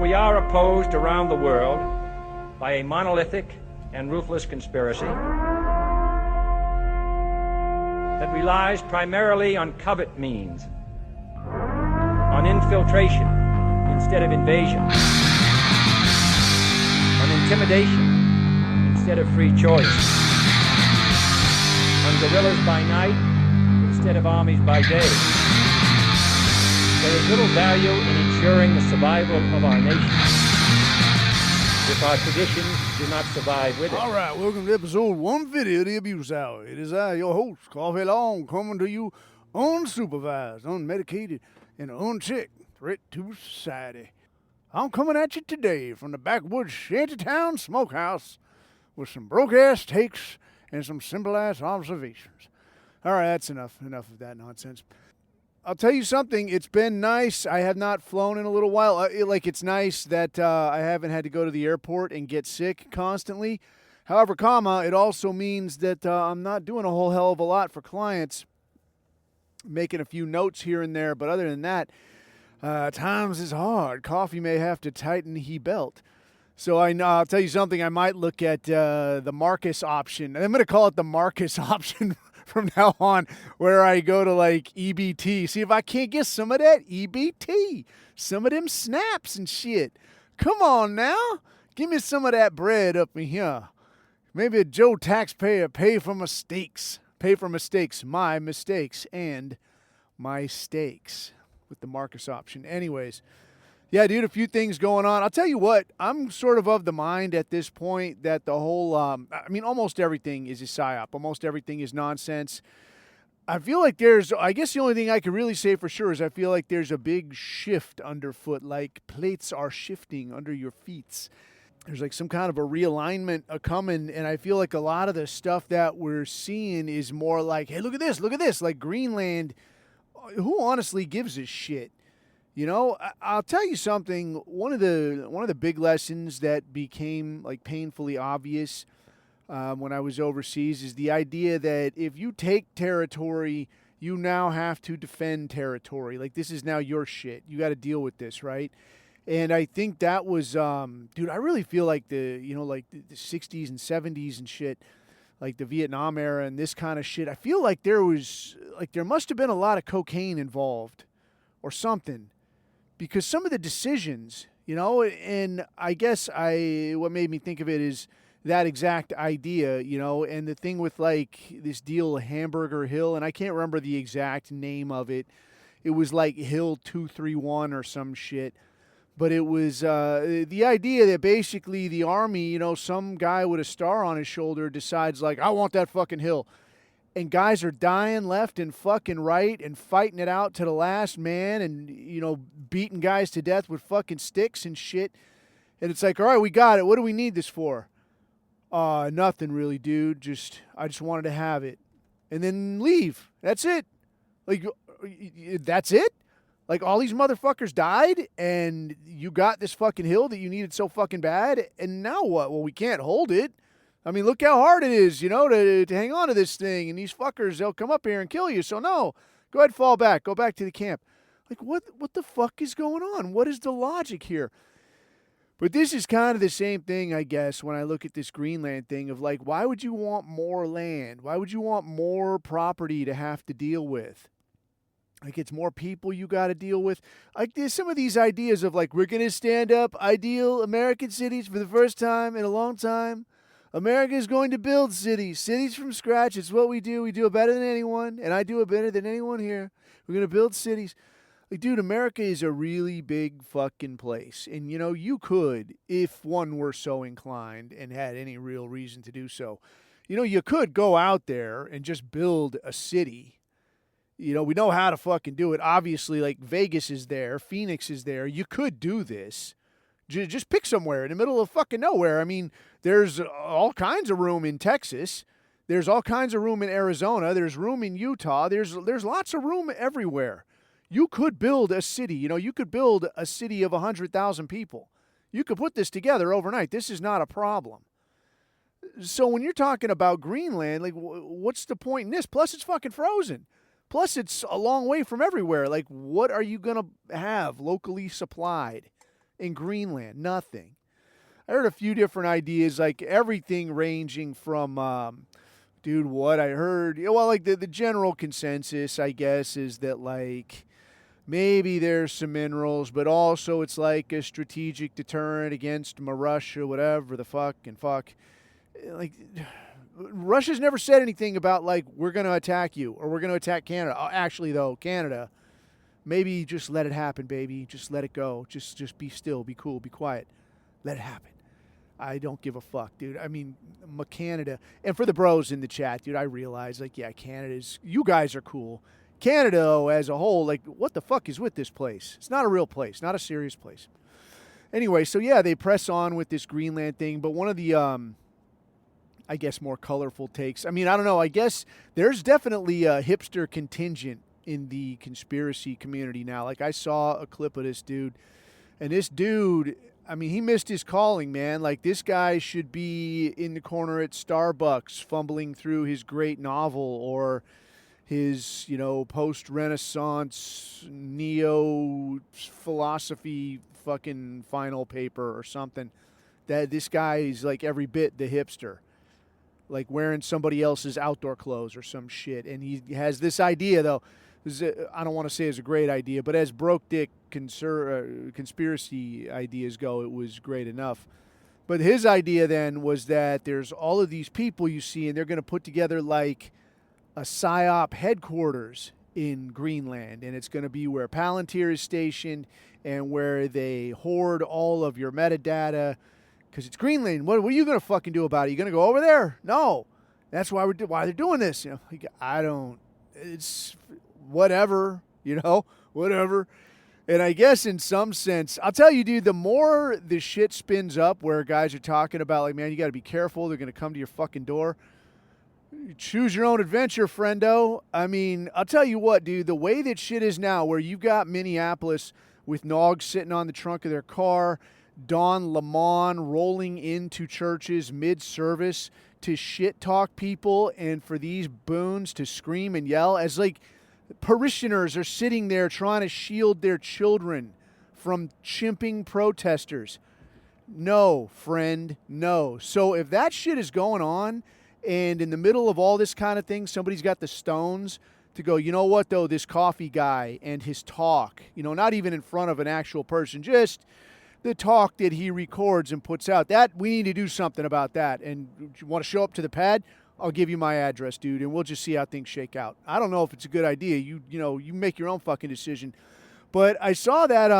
we are opposed around the world by a monolithic and ruthless conspiracy that relies primarily on covert means, on infiltration instead of invasion, on intimidation instead of free choice, on guerrillas by night instead of armies by day. There is little value in ensuring the survival of our nation if our traditions do not survive with it. All right, welcome to episode 150 of the Abuse Hour. It is I, your host, Coffee Long, coming to you unsupervised, unmedicated, and unchecked threat to society. I'm coming at you today from the backwoods shantytown smokehouse with some broke-ass takes and some simple-ass observations. All right, that's enough of that nonsense. I'll tell you something, it's been nice. I have not flown in a little while. It's nice that I haven't had to go to the airport and get sick constantly. However, it also means that I'm not doing a whole hell of a lot for clients, making a few notes here and there. But other than that, times is hard. Coffee may have to tighten he belt. So I'll tell you something, I might look at the Marcus option. I'm going to call it the Marcus option from now on, where I go to like EBT. See if I can't get some of that EBT. Some of them snaps and shit. Come on now. Give me some of that bread up in here. Maybe a Joe taxpayer pay for mistakes. Pay for mistakes. My mistakes and my stakes with the Marcus option. Anyways. Yeah, dude, a few things going on. I'll tell you what, I'm sort of the mind at this point that the whole, almost everything is a psyop. Almost everything is nonsense. I feel like I guess the only thing I can really say for sure is I feel like there's a big shift underfoot, like plates are shifting under your feet. There's like some kind of a realignment coming, and I feel like a lot of the stuff that we're seeing is more like, hey, look at this, like Greenland. Who honestly gives a shit? You know, I'll tell you something. One of the big lessons that became like painfully obvious when I was overseas is the idea that if you take territory, you now have to defend territory. Like, this is now your shit. You got to deal with this, right? And I think that was, dude, I really feel like the 60s and 70s and shit, like the Vietnam era and this kind of shit. I feel like there must have been a lot of cocaine involved or something. Because some of the decisions, and I guess what made me think of it is that exact idea, and the thing with like this deal Hamburger Hill, and I can't remember the exact name of it. It was like Hill 231 or some shit. But it was the idea that basically the army, some guy with a star on his shoulder decides like, I want that fucking hill. And guys are dying left and fucking right and fighting it out to the last man and, beating guys to death with fucking sticks and shit. And it's like, all right, we got it. What do we need this for? Nothing really, dude. I just wanted to have it. And then leave. That's it. Like, that's it? Like, all these motherfuckers died and you got this fucking hill that you needed so fucking bad. And now what? Well, we can't hold it. I mean, look how hard it is, to hang on to this thing. And these fuckers, they'll come up here and kill you. So, no, go ahead, fall back. Go back to the camp. Like, what the fuck is going on? What is the logic here? But this is kind of the same thing, I guess, when I look at this Greenland thing of, like, why would you want more land? Why would you want more property to have to deal with? Like, it's more people you got to deal with. Like, there's some of these ideas of, like, we're going to stand up ideal American cities for the first time in a long time. America is going to build cities from scratch. It's what we do. We do it better than anyone, and I do it better than anyone here. We're going to build cities. Like, dude, America is a really big fucking place. And, you could, if one were so inclined and had any real reason to do so, you could go out there and just build a city. We know how to fucking do it. Obviously, like, Vegas is there. Phoenix is there. You could do this. Just pick somewhere in the middle of fucking nowhere. I mean, there's all kinds of room in Texas. There's all kinds of room in Arizona. There's room in Utah. There's lots of room everywhere. You could build a city. You could build a city of 100,000 people. You could put this together overnight. This is not a problem. So when you're talking about Greenland, like, what's the point in this? Plus, it's fucking frozen. Plus, it's a long way from everywhere. Like, what are you going to have locally supplied? in Greenland? Nothing. I heard a few different ideas, like everything ranging from, dude, what I heard, well, like the general consensus, I guess, is that like maybe there's some minerals, but also it's like a strategic deterrent against Russia, whatever the fuck. Like, Russia's never said anything about like we're going to attack you or we're going to attack Canada. Actually, though, Canada, maybe just let it happen, baby. Just let it go. Just be still, be cool, be quiet. Let it happen. I don't give a fuck, dude. I mean, Canada. And for the bros in the chat, dude, I realize, like, yeah, you guys are cool. Canada, though, as a whole, like, what the fuck is with this place? It's not a real place, not a serious place. Anyway, so yeah, they press on with this Greenland thing, but one of the, I guess, more colorful takes, I mean, I don't know, I guess there's definitely a hipster contingent in the conspiracy community now. Like, I saw a clip of this dude, and this dude, I mean, he missed his calling, man. Like, this guy should be in the corner at Starbucks fumbling through his great novel or his, post-Renaissance neo-philosophy fucking final paper or something. That this guy is, like, every bit the hipster. Like, wearing somebody else's outdoor clothes or some shit. And he has this idea, though. I don't want to say it's a great idea, but as broke dick conspiracy ideas go, it was great enough. But his idea then was that there's all of these people you see, and they're going to put together like a PSYOP headquarters in Greenland, and it's going to be where Palantir is stationed and where they hoard all of your metadata because it's Greenland. What are you going to fucking do about it? You going to go over there? No. That's why they're doing this. Like, it's whatever, whatever. And I guess in some sense, I'll tell you, dude, the more the shit spins up where guys are talking about, like, man, you got to be careful. They're going to come to your fucking door. Choose your own adventure, friendo. I mean, I'll tell you what, dude, the way that shit is now, where you've got Minneapolis with Nog sitting on the trunk of their car, Don Lemon rolling into churches mid-service to shit talk people and for these boons to scream and yell as like parishioners are sitting there trying to shield their children from chimping protesters. No, friend, no. So if that shit is going on and in the middle of all this kind of thing, somebody's got the stones to go, you know what, though, this coffee guy and his talk, not even in front of an actual person, just the talk that he records and puts out, that we need to do something about that. And you want to show up to the pad? I'll give you my address, dude, and we'll just see how things shake out. I don't know if it's a good idea. You make your own fucking decision. But I saw that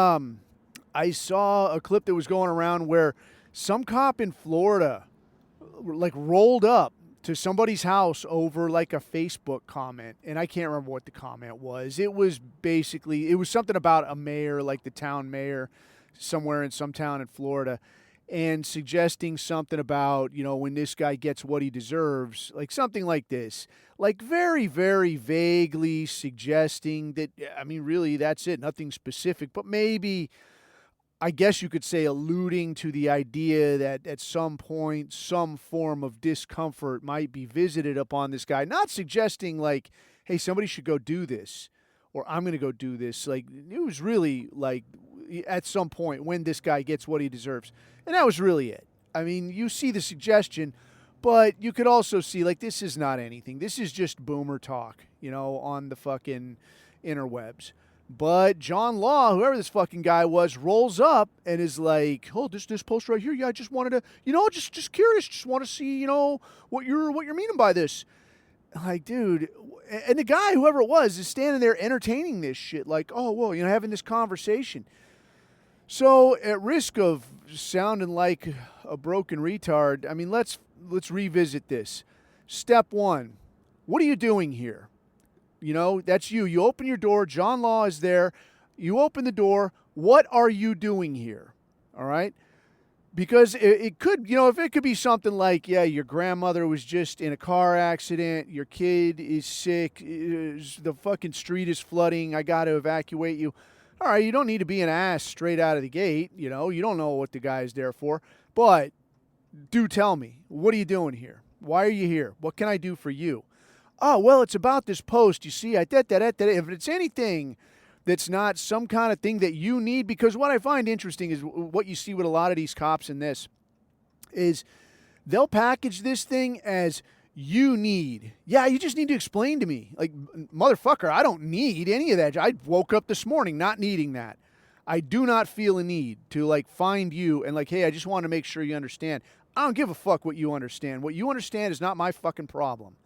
I saw a clip that was going around where some cop in Florida like rolled up to somebody's house over like a Facebook comment, and I can't remember what the comment was. It was something about a mayor, like the town mayor somewhere in some town in Florida, and suggesting something about, when this guy gets what he deserves, like something like this, like very, very vaguely suggesting that, I mean, really, that's it, nothing specific, but maybe, I guess you could say, alluding to the idea that at some point, some form of discomfort might be visited upon this guy, not suggesting like, hey, somebody should go do this, or I'm going to go do this. Like, it was really like, at some point when this guy gets what he deserves. And that was really it. I mean, you see the suggestion, but you could also see, like, this is not anything. This is just boomer talk, on the fucking interwebs. But John Law, whoever this fucking guy was, rolls up and is like, oh, this post right here, yeah, I just wanted to, just curious, just want to see, what you're meaning by this. Like, dude, and the guy, whoever it was, is standing there entertaining this shit, like, oh, well, having this conversation. So, at risk of sounding like a broken retard, I mean, let's revisit this. Step one, what are you doing here? That's you. You open your door. John Law is there. You open the door. What are you doing here? All right? Because it could, if it could be something like, yeah, your grandmother was just in a car accident, your kid is sick, the fucking street is flooding, I got to evacuate you. All right, you don't need to be an ass straight out of the gate, you don't know what the guy's there for. But do tell me, what are you doing here? Why are you here? What can I do for you? Oh, well, it's about this post. You see, if it's anything that's not some kind of thing that you need. Because what I find interesting is what you see with a lot of these cops in this is they'll package this thing as you need. Yeah, you just need to explain to me. Like, motherfucker, I don't need any of that. I woke up this morning not needing that. I do not feel a need to, like, find you and, like, hey, I just want to make sure you understand. I don't give a fuck what you understand. What you understand is not my fucking problem.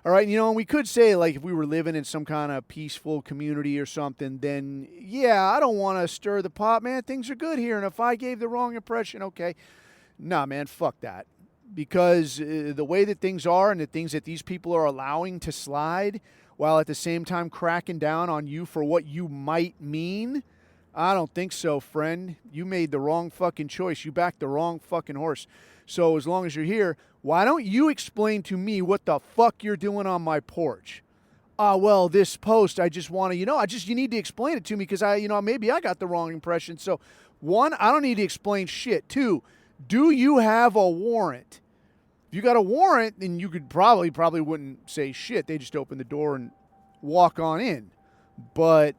All right, and we could say, like, if we were living in some kind of peaceful community or something, then, yeah, I don't want to stir the pot, man. Things are good here, and if I gave the wrong impression, okay. Nah, man, fuck that. Because the way that things are and the things that these people are allowing to slide while at the same time cracking down on you for what you might mean, I don't think so, friend. You made the wrong fucking choice. You backed the wrong fucking horse. So as long as you're here, why don't you explain to me what the fuck you're doing on my porch? Well, this post, I just want to, you need to explain it to me because maybe I got the wrong impression. So, one, I don't need to explain shit. Two, do you have a warrant? If you got a warrant, then you could probably wouldn't say shit. They just open the door and walk on in. But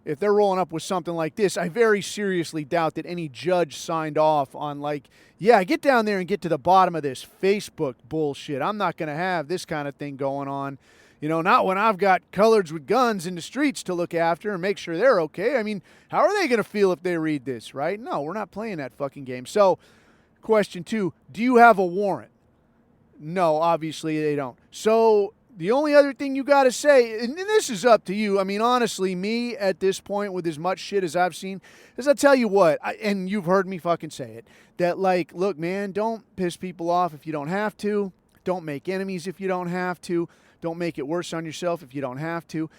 if they're rolling up with something like this, I very seriously doubt that any judge signed off on, like, yeah, get down there and get to the bottom of this Facebook bullshit. I'm not going to have this kind of thing going on. Not when I've got coloreds with guns in the streets to look after and make sure they're okay. I mean, how are they going to feel if they read this, right? No, we're not playing that fucking game. So, question 2, do you have a warrant? No, obviously they don't. So the only other thing you got to say, and this is up to you. I mean, honestly, me at this point with as much shit as I've seen, is I'll tell you what, and you've heard me fucking say it, that, like, look, man, don't piss people off if you don't have to. Don't make enemies if you don't have to. Don't make it worse on yourself if you don't have to.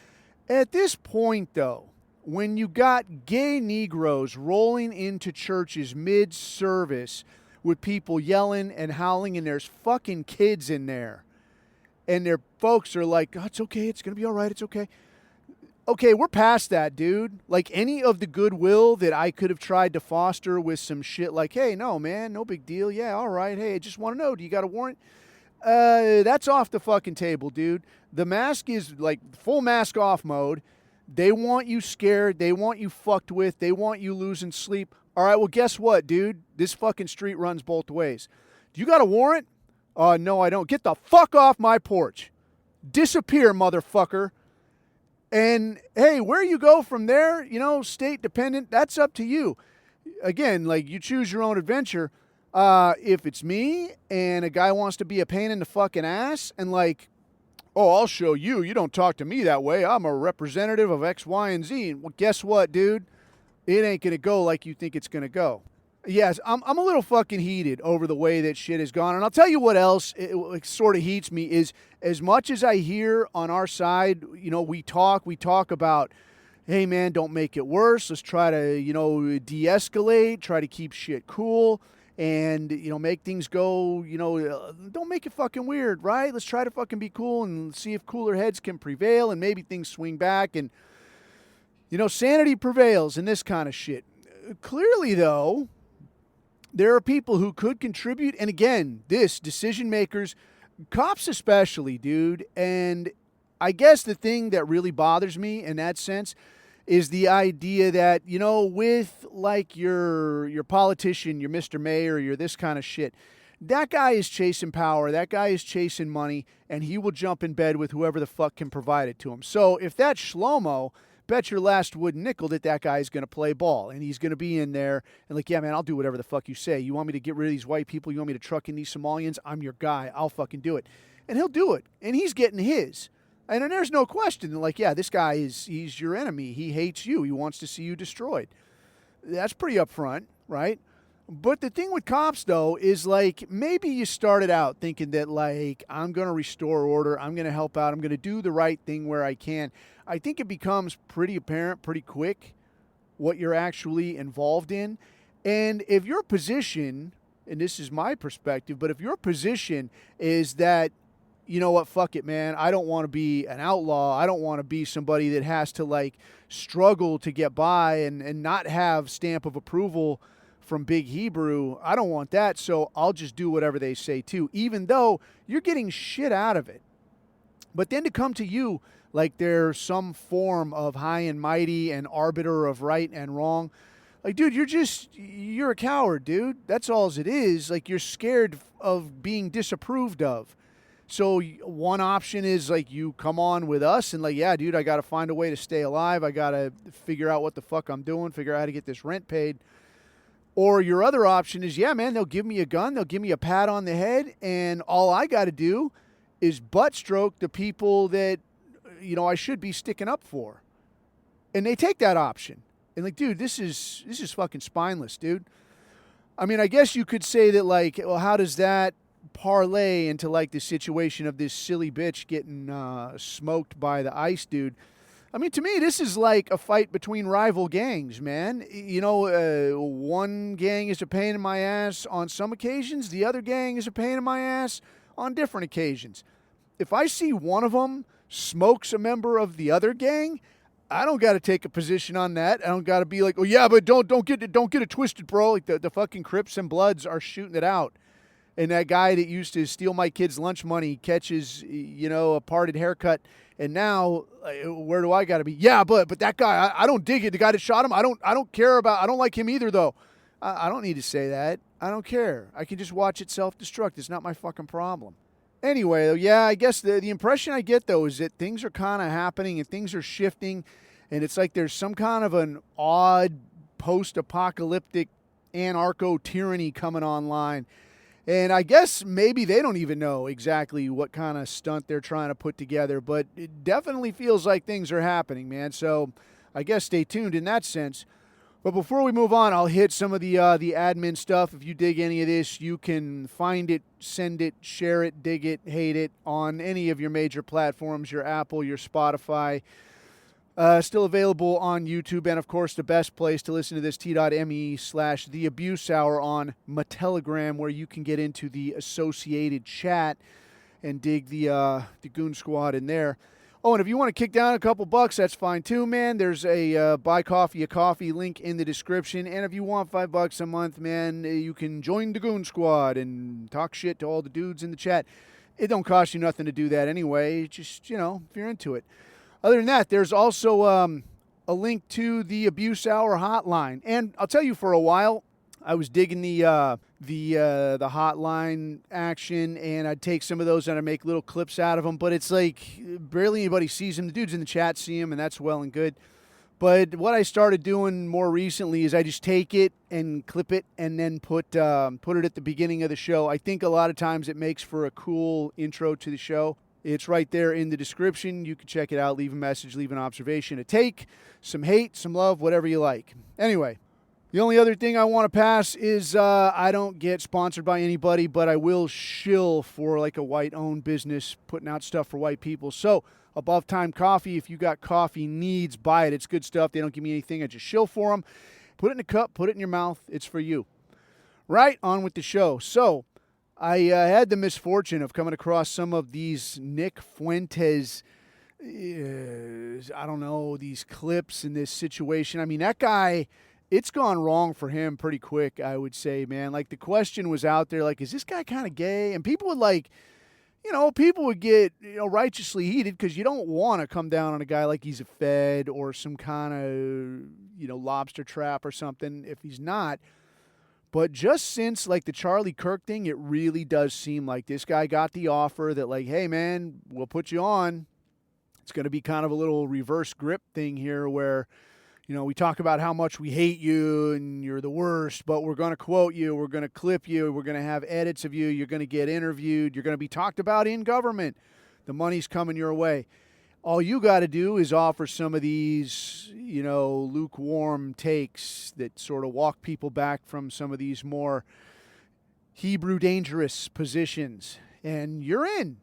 At this point, though, when you got gay Negroes rolling into churches mid-service with people yelling and howling, and there's fucking kids in there, and their folks are like, oh, it's okay, it's going to be all right, it's okay. Okay, we're past that, dude. Like, any of the goodwill that I could have tried to foster with some shit like, hey, no, man, no big deal, yeah, all right, hey, I just want to know, do you got a warrant? That's off the fucking table, dude. The mask is, like, full mask off mode. They want you scared. They want you fucked with. They want you losing sleep. All right, well, guess what, dude? This fucking street runs both ways. Do you got a warrant? No, I don't. Get the fuck off my porch. Disappear, motherfucker. And, hey, where you go from there, state dependent, that's up to you. Again, like, you choose your own adventure. If it's me and a guy wants to be a pain in the fucking ass and, like, oh, I'll show you. You don't talk to me that way. I'm a representative of X, Y, and Z. Well, guess what, dude? It ain't going to go like you think it's going to go. Yes, I'm a little fucking heated over the way that shit has gone. And I'll tell you what else it sort of heats me is, as much as I hear on our side, we talk about, hey, man, don't make it worse. Let's try to, de-escalate, try to keep shit cool. And, make things go, don't make it fucking weird, right? Let's try to fucking be cool and see if cooler heads can prevail and maybe things swing back and, sanity prevails and this kind of shit. Clearly, though, there are people who could contribute. And again, decision makers, cops especially, dude. And I guess the thing that really bothers me in that sense is the idea that, with, like, your politician, your Mr. Mayor, your this kind of shit, that guy is chasing power, that guy is chasing money, and he will jump in bed with whoever the fuck can provide it to him. So if that's Shlomo, bet your last wooden nickel that guy is going to play ball, and he's going to be in there, and like, yeah, man, I'll do whatever the fuck you say. You want me to get rid of these white people? You want me to truck in these Somalians? I'm your guy. I'll fucking do it. And he'll do it, and he's getting his. And then there's no question. Like, yeah, this guy he's your enemy. He hates you. He wants to see you destroyed. That's pretty upfront, right? But the thing with cops, though, is, like, maybe you started out thinking that, like, I'm going to restore order. I'm going to help out. I'm going to do the right thing where I can. I think it becomes pretty apparent pretty quick what you're actually involved in. And if your position, and this is my perspective, but if your position is that, you know what, fuck it, man, I don't want to be an outlaw. I don't want to be somebody that has to, like, struggle to get by and not have stamp of approval from Big Hebrew. I don't want that, so I'll just do whatever they say too, even though you're getting shit out of it. But then to come to you like they're some form of high and mighty and arbiter of right and wrong. Like, dude, you're a coward, dude. That's all it is. Like, you're scared of being disapproved of. So one option is like you come on with us and like, yeah, dude, I got to find a way to stay alive. I got to figure out what the fuck I'm doing, figure out how to get this rent paid. Or your other option is, yeah, man, they'll give me a gun, they'll give me a pat on the head, and all I got to do is butt stroke the people that, I should be sticking up for. And they take that option. And like, dude, this is fucking spineless, dude. I mean, I guess you could say that, like, well, how does that parlay into like the situation of this silly bitch getting smoked by the ICE dude? I mean, to me, this is like a fight between rival gangs, man. One gang is a pain in my ass on some occasions. The other gang is a pain in my ass on different occasions. If I see one of them smokes a member of the other gang, I don't got to take a position on that. I don't got to be like, oh yeah, but don't get it twisted, bro. Like the fucking Crips and Bloods are shooting it out. And that guy that used to steal my kid's lunch money catches, a parted haircut. And now, where do I got to be? Yeah, but that guy, I don't dig it. The guy that shot him, I don't care about. I don't like him either, though. I don't need to say that. I don't care. I can just watch it self-destruct. It's not my fucking problem. Anyway, yeah, I guess the impression I get, though, is that things are kind of happening and things are shifting. And it's like there's some kind of an odd post-apocalyptic anarcho-tyranny coming online. And I guess maybe they don't even know exactly what kind of stunt they're trying to put together, but it definitely feels like things are happening, man. So I guess stay tuned in that sense. But before we move on, I'll hit some of the admin stuff. If you dig any of this, you can find it, send it, share it, dig it, hate it on any of your major platforms, your Apple, your Spotify. Still available on YouTube, and of course the best place to listen to this, t.me/The Abuse Hour on Telegram, where you can get into the associated chat and dig the Goon Squad in there. Oh, and if you want to kick down a couple bucks, that's fine too, man. There's a buy coffee a coffee link in the description, and if you want $5 a month, man, you can join the Goon Squad and talk shit to all the dudes in the chat. It don't cost you nothing to do that anyway. Just if you're into it. Other than that, there's also a link to the Abuse Hour hotline. And I'll tell you, for a while, I was digging the hotline action, and I'd take some of those and I'd make little clips out of them. But it's like barely anybody sees them. The dudes in the chat see them, and that's well and good. But what I started doing more recently is I just take it and clip it and then put it at the beginning of the show. I think a lot of times it makes for a cool intro to the show. It's right there in the description. You can check it out, leave a message, leave an observation, a take, some hate, some love, whatever you like. Anyway, the only other thing I want to pass is I don't get sponsored by anybody, but I will shill for like a white-owned business putting out stuff for white people. So, Above Time Coffee, if you got coffee needs, buy it. It's good stuff. They don't give me anything. I just shill for them. Put it in a cup, put it in your mouth. It's for you. Right, on with the show. So, I had the misfortune of coming across some of these Nick Fuentes, these clips in this situation. I mean, that guy, it's gone wrong for him pretty quick, I would say, man. Like, the question was out there, like, is this guy kind of gay? And people would, people would get, righteously heated because you don't want to come down on a guy like he's a Fed or some kind of, lobster trap or something if he's not. But just since, like, the Charlie Kirk thing, it really does seem like this guy got the offer that, like, hey, man, we'll put you on. It's going to be kind of a little reverse grip thing here where, we talk about how much we hate you and you're the worst, but we're going to quote you, we're going to clip you, we're going to have edits of you, you're going to get interviewed, you're going to be talked about in government. The money's coming your way. All you got to do is offer some of these, lukewarm takes that sort of walk people back from some of these more Hebrew dangerous positions. And you're in.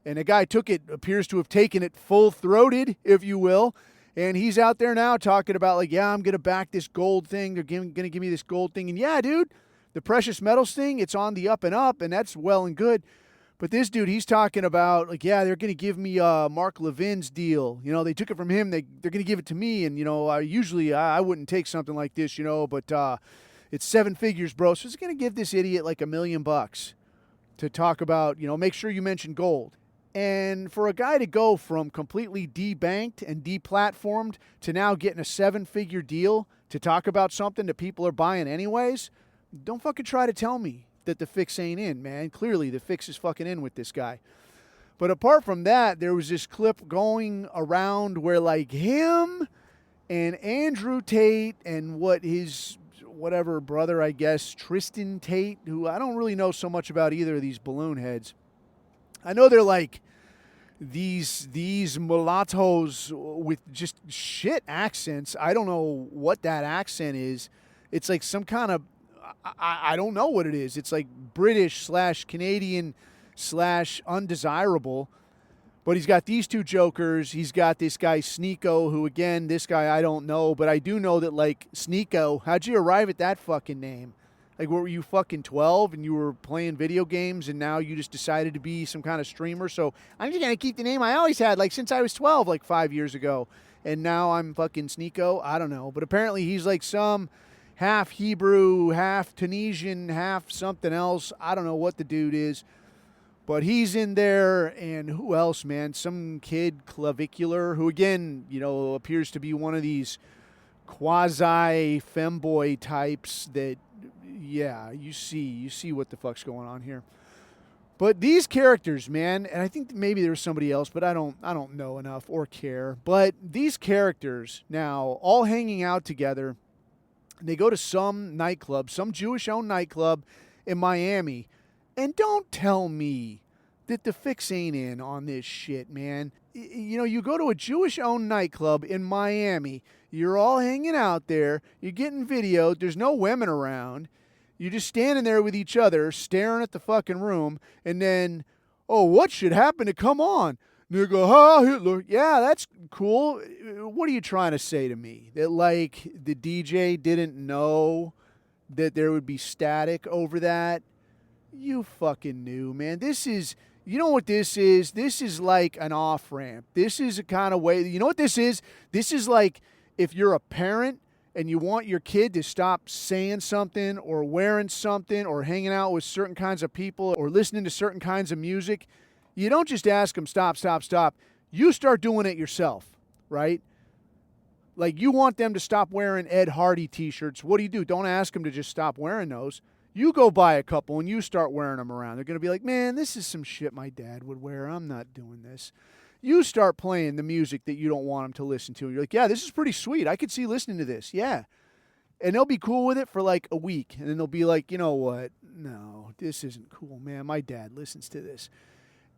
And the guy appears to have taken it full-throated, if you will. And he's out there now talking about, like, yeah, I'm going to back this gold thing. They're going to give me this gold thing. And yeah, dude, the precious metals thing, it's on the up and up, and that's well and good. But this dude, he's talking about, like, yeah, they're going to give me Mark Levin's deal. They took it from him. They're going to give it to me. And, I wouldn't take something like this, but it's 7 figures, bro. So it's going to give this idiot like $1 million to talk about, make sure you mention gold. And for a guy to go from completely debanked and deplatformed to now getting a 7-figure deal to talk about something that people are buying anyways, don't fucking try to tell me that the fix ain't in, man. Clearly the fix is fucking in with this guy. But apart from that, there was this clip going around where like him and Andrew Tate and his whatever brother, I guess, Tristan Tate, who I don't really know so much about either of these balloon heads. I know they're like these mulattoes with just shit accents. I don't know what that accent is. It's like some kind of, I don't know what it is. It's like British / Canadian / undesirable. But he's got these two jokers. He's got this guy Sneeko, who again, this guy I don't know, but I do know that like Sneeko, how'd you arrive at that fucking name? Like, what were you, fucking 12 and you were playing video games and now you just decided to be some kind of streamer? So I'm just going to keep the name I always had, like, since I was 12, like 5 years ago. And now I'm fucking Sneeko? I don't know. But apparently he's like some half Hebrew, half Tunisian, half something else. I don't know what the dude is. But he's in there, and who else, man? Some kid, Clavicular, who again, you know, appears to be one of these quasi-femboy types that, yeah, you see what the fuck's going on here. But these characters, man, and I think maybe there's somebody else, but I don't know enough or care. But these characters now all hanging out together, they go to some nightclub, some Jewish-owned nightclub in Miami, and don't tell me that the fix ain't in on this shit, man. You know, you go to a Jewish-owned nightclub in Miami, you're all hanging out there, you're getting videoed, there's no women around, you're just standing there with each other, staring at the fucking room, and then, oh, what should happen to come on? And they go, ha, Hitler. Yeah, that's cool. What are you trying to say to me? That, like, the DJ didn't know that there would be static over that? You fucking knew, man. This is, you know what this is? This is like an off-ramp. This is a kind of way, you know what this is? This is like if you're a parent and you want your kid to stop saying something or wearing something or hanging out with certain kinds of people or listening to certain kinds of music, you don't just ask them, stop, stop, stop. You start doing it yourself, right? Like you want them to stop wearing Ed Hardy t-shirts. What do? Don't ask them to just stop wearing those. You go buy a couple and you start wearing them around. They're going to be like, man, this is some shit my dad would wear. I'm not doing this. You start playing the music that you don't want them to listen to. And you're like, yeah, this is pretty sweet. I could see listening to this. Yeah. And they'll be cool with it for like a week. And then they'll be like, you know what? No, this isn't cool, man. My dad listens to this.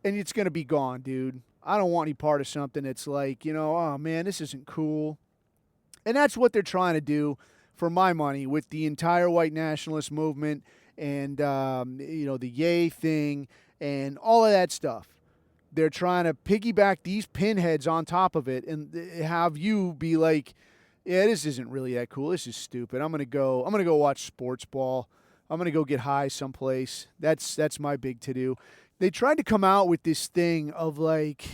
And it's going to be gone, dude. I don't want any part of something that's like, you know, oh, man, this isn't cool. And that's what they're trying to do, for my money, with the entire white nationalist movement and, you know, the yay thing and all of that stuff. They're trying to piggyback these pinheads on top of it and have you be like, yeah, this isn't really that cool. This is stupid. I'm going to go watch sports ball. I'm going to go get high someplace. That's my big to-do. They tried to come out with this thing of like,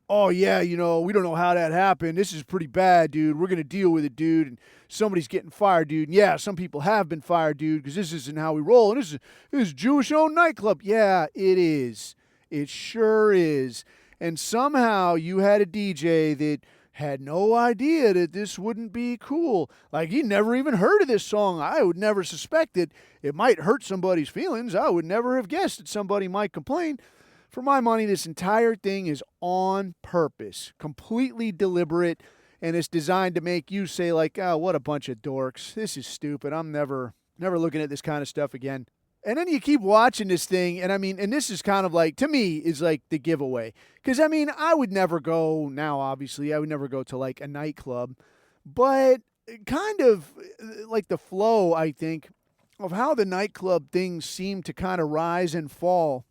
oh, yeah, you know, we don't know how that happened. This is pretty bad, dude. We're going to deal with it, dude. And somebody's getting fired, dude. And yeah, some people have been fired, dude, because this isn't how we roll. And this is Jewish-owned nightclub. Yeah, it is. It sure is. And somehow you had a DJ that had no idea that this wouldn't be cool. Like, he never even heard of this song. I would never suspect it. It might hurt somebody's feelings. I would never have guessed that somebody might complain. For my money, this entire thing is on purpose, completely deliberate, and it's designed to make you say, like, oh, what a bunch of dorks. This is stupid. I'm never looking at this kind of stuff again. And then you keep watching this thing, and I mean, and this is kind of like, to me, is like the giveaway. Because, I mean, I would never go, now obviously, I would never go to like a nightclub, but kind of like the flow, I think, of how the nightclub things seem to kind of rise and fall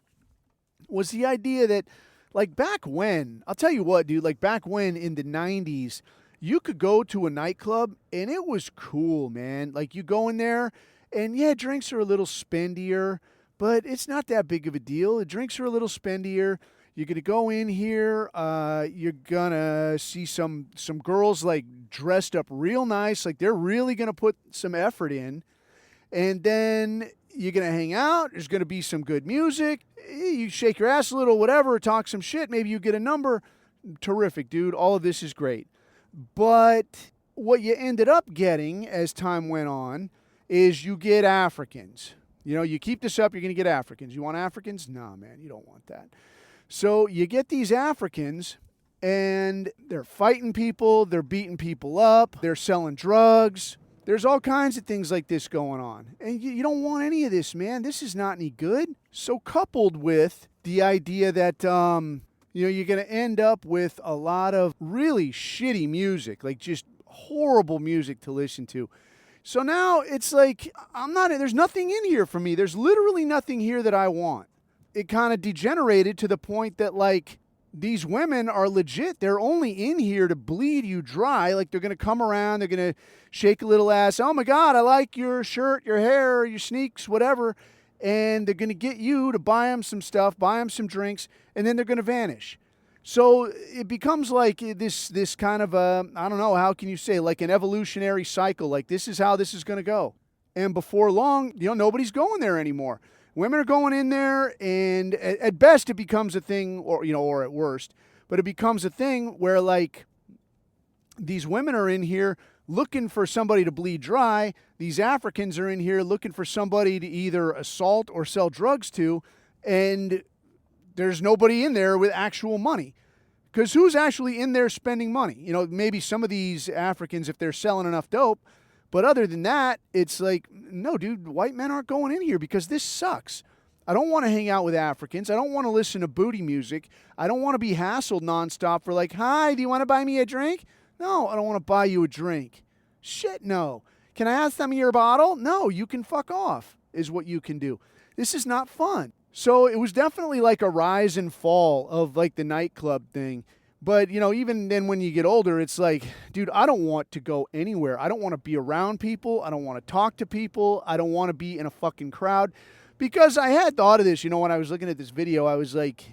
was the idea that, like, back when, I'll tell you what, dude, like back when in the 90s, you could go to a nightclub and it was cool, man. Like, you go in there and, yeah, drinks are a little spendier, but it's not that big of a deal. The drinks are a little spendier. You're going to go in here. You're going to see some girls, like, dressed up real nice. Like, they're really going to put some effort in. And then You're going to hang out. There's going to be some good music. You shake your ass a little, whatever, talk some shit. Maybe you get a number. Terrific, dude. All of this is great. But what you ended up getting as time went on is you get Africans. You know, you keep this up, you're going to get Africans. You want Africans? Nah, man, you don't want that. So you get these Africans, and they're fighting people, they're beating people up, they're selling drugs. There's all kinds of things like this going on. And you don't want any of this, man. This is not any good. So coupled with the idea that, you're going to end up with a lot of really shitty music, like just horrible music to listen to. So now it's like, there's nothing in here for me. There's literally nothing here that I want. It kind of degenerated to the point that, like, these women are legit. They're only in here to bleed you dry. Like, they're going to come around. They're going to shake a little ass. Oh, my God, I like your shirt, your hair, your sneaks, whatever. And they're going to get you to buy them some stuff, buy them some drinks, and then they're going to vanish. So it becomes like this kind of I don't know, how can you say, like an evolutionary cycle. Like, this is how this is going to go. And before long, nobody's going there anymore. Women are going in there, and at best it becomes a thing, or at worst, but it becomes a thing where, like, these women are in here looking for somebody to bleed dry. These Africans are in here looking for somebody to either assault or sell drugs to, and there's nobody in there with actual money. Because who's actually in there spending money? Maybe some of these Africans if they're selling enough dope. But other than that, it's like, no, dude, white men aren't going in here because this sucks. I don't want to hang out with Africans. I don't want to listen to booty music. I don't want to be hassled nonstop for like, hi, do you want to buy me a drink? No, I don't want to buy you a drink. Shit, no. Can I have some of your bottle? No, you can fuck off, is what you can do. This is not fun. So it was definitely like a rise and fall of like the nightclub thing. But, even then when you get older, it's like, dude, I don't want to go anywhere. I don't want to be around people. I don't want to talk to people. I don't want to be in a fucking crowd. Because I had thought of this, when I was looking at this video, I was like,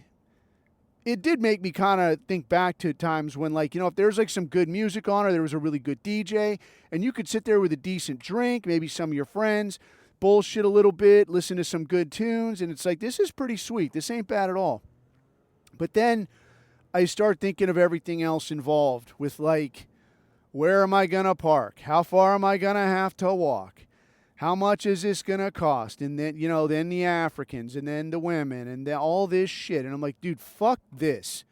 it did make me kind of think back to times when, like, if there's like some good music on or there was a really good DJ and you could sit there with a decent drink, maybe some of your friends, bullshit a little bit, listen to some good tunes, and it's like, this is pretty sweet. This ain't bad at all. But then I start thinking of everything else involved with, like, where am I going to park? How far am I going to have to walk? How much is this going to cost? And then, then the Africans and then the women and then all this shit. And I'm like, dude, fuck this.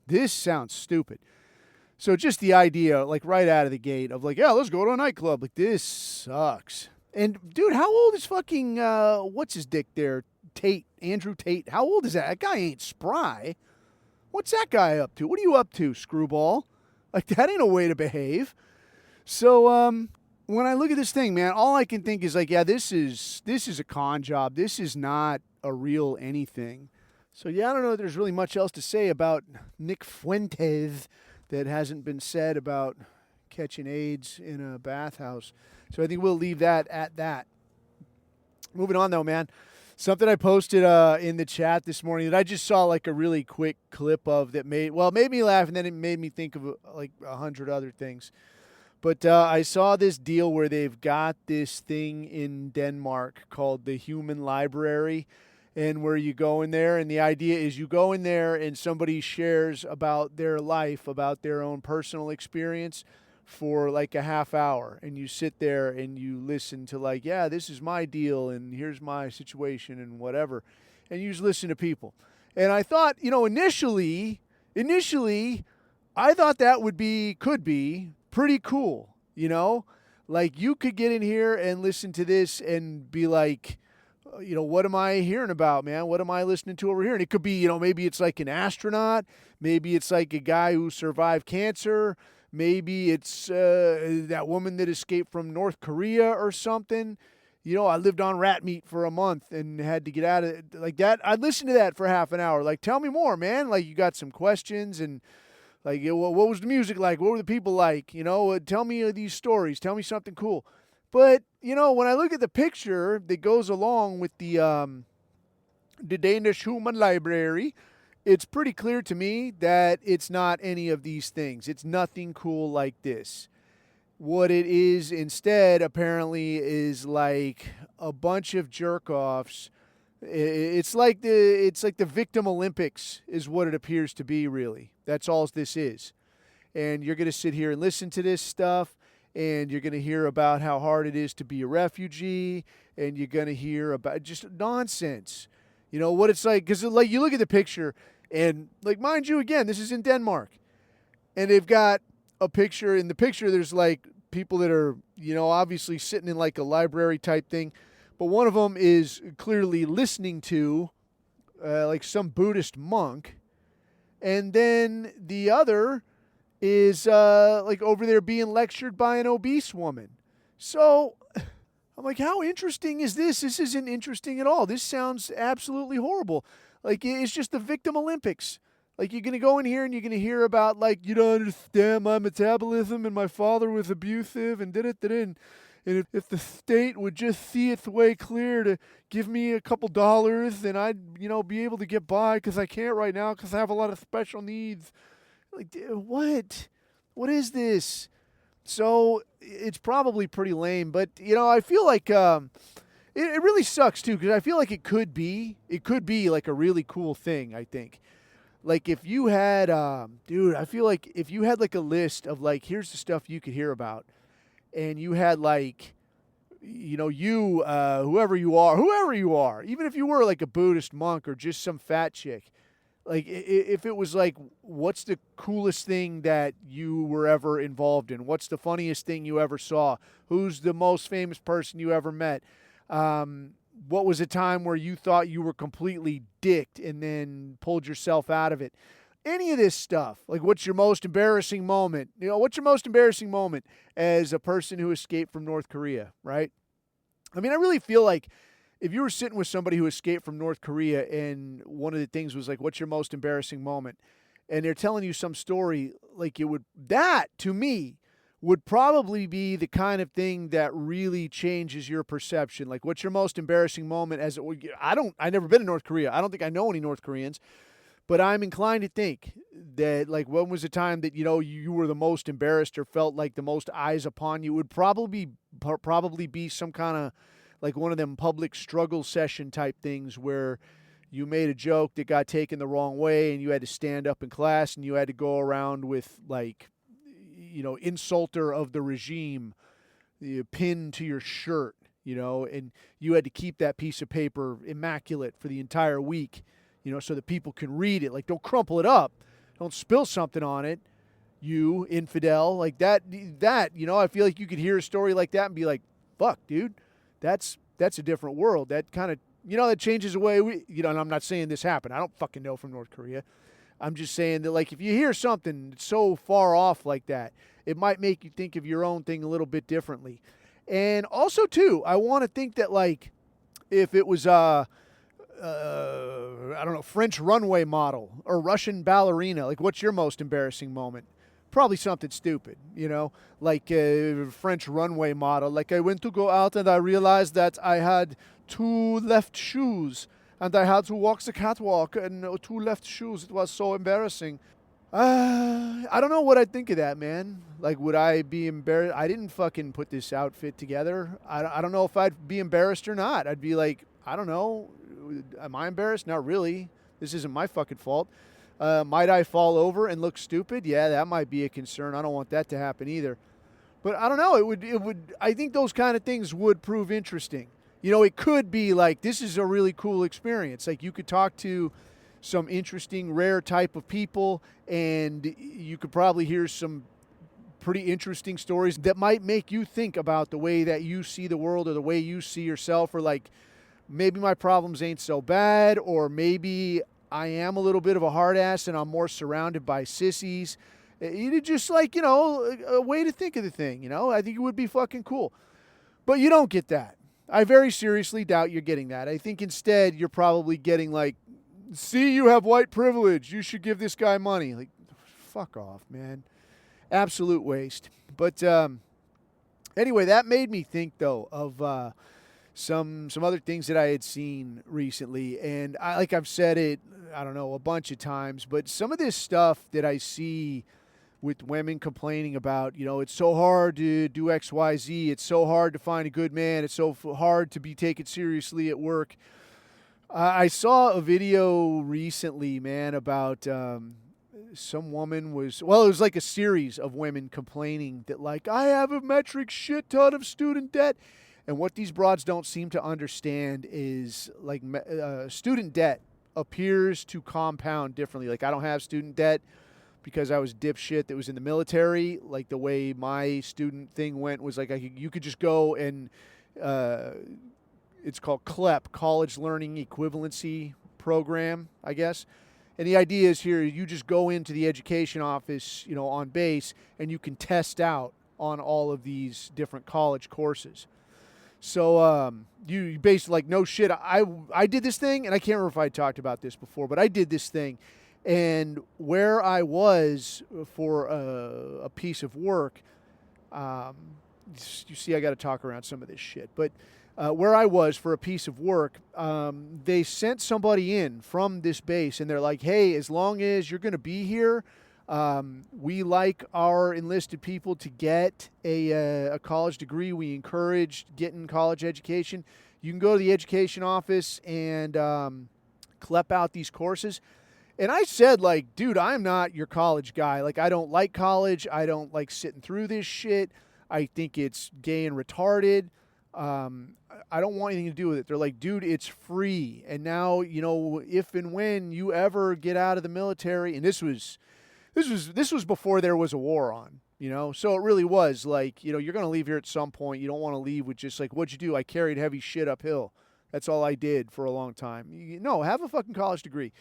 This sounds stupid. So just the idea, like right out of the gate of like, yeah, let's go to a nightclub. Like, this sucks. And dude, how old is fucking, what's his dick there? Tate, Andrew Tate. How old is that? That guy ain't spry. What's that guy up to? What are you up to, screwball? Like, that ain't a way to behave. So, when I look at this thing, man, all I can think is like, yeah, this is a con job. This is not a real anything. So, yeah, I don't know if there's really much else to say about Nick Fuentes that hasn't been said about catching AIDS in a bathhouse. So I think we'll leave that at that. Moving on, though, man. Something I posted in the chat this morning that I just saw like a really quick clip of that made me laugh, and then it made me think of like 100 other things. But I saw this deal where they've got this thing in Denmark called the Human Library, and where you go in there, and the idea is you go in there and somebody shares about their life, about their own personal experience for like a half hour, and you sit there and you listen to like, yeah, this is my deal and here's my situation and whatever, and you just listen to people. And I thought, initially I thought that could be pretty cool, like you could get in here and listen to this and be like, what am I hearing about, man? What am I listening to over here? And it could be, maybe it's like an astronaut, maybe it's like a guy who survived cancer. Maybe it's that woman that escaped from North Korea or something. I lived on rat meat for a month and had to get out of it. Like that, I'd listen to that for half an hour. Like, tell me more, man. Like, you got some questions and, like, what was the music like? What were the people like? Tell me these stories. Tell me something cool. But, when I look at the picture that goes along with the Danish Human Library, it's pretty clear to me that it's not any of these things. It's nothing cool like this. What it is instead, apparently, is like a bunch of jerk-offs. It's like the Victim Olympics is what it appears to be, really. That's all this is. And you're going to sit here and listen to this stuff, and you're going to hear about how hard it is to be a refugee, and you're going to hear about just nonsense. You know, what it's like, because like you look at the picture, and like, mind you, again, this is in Denmark, and they've got a picture. In the picture, there's like people that are, you know, obviously sitting in like a library type thing, but one of them is clearly listening to like some Buddhist monk, and then the other is like over there being lectured by an obese woman. So I'm like, how interesting is this? This isn't interesting at all. This sounds absolutely horrible. Like, it's just the Victim Olympics. Like, you're going to go in here and you're going to hear about, like, you don't understand my metabolism and my father was abusive and did. And if the state would just see its way clear to give me a couple dollars, then I'd, you know, be able to get by because I can't right now because I have a lot of special needs. Like, what? What is this? So it's probably pretty lame, but, you know, I feel like it really sucks, too, because I feel like it could be like a really cool thing, I think. Like, if you had, dude, I feel like if you had, like, a list of, like, here's the stuff you could hear about, and you had, like, you know, whoever you are, even if you were, like, a Buddhist monk or just some fat chick, like, if it was, like, what's the coolest thing that you were ever involved in? What's the funniest thing you ever saw? Who's the most famous person you ever met? What was a time where you thought you were completely dicked and then pulled yourself out of it? Any of this stuff. Like, what's your most embarrassing moment? You know, what's your most embarrassing moment as a person who escaped from North Korea, right? I mean, I really feel like if you were sitting with somebody who escaped from North Korea and one of the things was like, what's your most embarrassing moment? And they're telling you some story, like, that to me would probably be the kind of thing that really changes your perception. Like, what's your most embarrassing moment? I've never been to North Korea. I don't think I know any North Koreans. But I'm inclined to think that, like, when was the time that, you know, you were the most embarrassed or felt like the most eyes upon you? It would probably be some kind of, like, one of them public struggle session type things where you made a joke that got taken the wrong way and you had to stand up in class and you had to go around with, like, you know, insulter of the regime pinned to your shirt, you know, and you had to keep that piece of paper immaculate for the entire week. You know, so that people can read it. Like, don't crumple it up. Don't spill something on it, you infidel. Like, that, you know, I feel like you could hear a story like that and be like, fuck, dude, that's a different world. That kind of, you know, that changes the way you know, and I'm not saying this happened. I don't fucking know from North Korea. I'm just saying that, like, if you hear something so far off like that, it might make you think of your own thing a little bit differently. And also, too, I want to think that, like, if it was, I don't know, French runway model or Russian ballerina. Like, what's your most embarrassing moment? Probably something stupid, you know, like a French runway model. Like, I went to go out and I realized that I had two left shoes and I had to walk the catwalk and two left shoes. It was so embarrassing. I don't know what I'd think of that, man. Like, would I be embarrassed? I didn't fucking put this outfit together. I don't know if I'd be embarrassed or not. I'd be like, I don't know. Am I embarrassed? Not really. This isn't my fucking fault. Might I fall over and look stupid? Yeah, that might be a concern. I don't want that to happen either. But I don't know. It would. I think those kind of things would prove interesting. You know, it could be like, this is a really cool experience. Like, you could talk to some interesting, rare type of people, and you could probably hear some pretty interesting stories that might make you think about the way that you see the world or the way you see yourself, or like, maybe my problems ain't so bad, or maybe I am a little bit of a hard ass and I'm more surrounded by sissies. It's just like, you know, a way to think of the thing, you know? I think it would be fucking cool. But you don't get that. I very seriously doubt you're getting that. I think instead you're probably getting like, see, you have white privilege. You should give this guy money. Like, fuck off, man. Absolute waste. But anyway, that made me think, though, of some other things that I had seen recently. And I've said it, I don't know, a bunch of times, but some of this stuff that I see with women complaining about, it's so hard to do X, Y, Z. It's so hard to find a good man. It's so hard to be taken seriously at work. I saw a video recently, man, about some woman it was like a series of women complaining that, like, I have a metric shit ton of student debt. And what these broads don't seem to understand is, like, student debt appears to compound differently. Like, I don't have student debt because I was dipshit that was in the military. Like, the way my student thing went was like you could just go and it's called CLEP, College Learning Equivalency Program, I guess. And the idea is here, you just go into the education office, on base, and you can test out on all of these different college courses. So you basically, like, no shit, I did this thing, and I can't remember if I talked about this before, but I did this thing. And where I was for a piece of work, you see I got to talk around some of this shit, but where I was for a piece of work, they sent somebody in from this base, and they're like, hey, as long as you're going to be here, we like our enlisted people to get a college degree. We encourage getting college education. You can go to the education office and CLEP out these courses. And I said, like, dude, I'm not your college guy. Like, I don't like college. I don't like sitting through this shit. I think it's gay and retarded. I don't want anything to do with it. They're like, dude, it's free. And now, if and when you ever get out of the military, and this was before there was a war on, so it really was like, you're going to leave here at some point. You don't want to leave with just like, what'd you do? I carried heavy shit uphill. That's all I did for a long time. No, have a fucking college degree.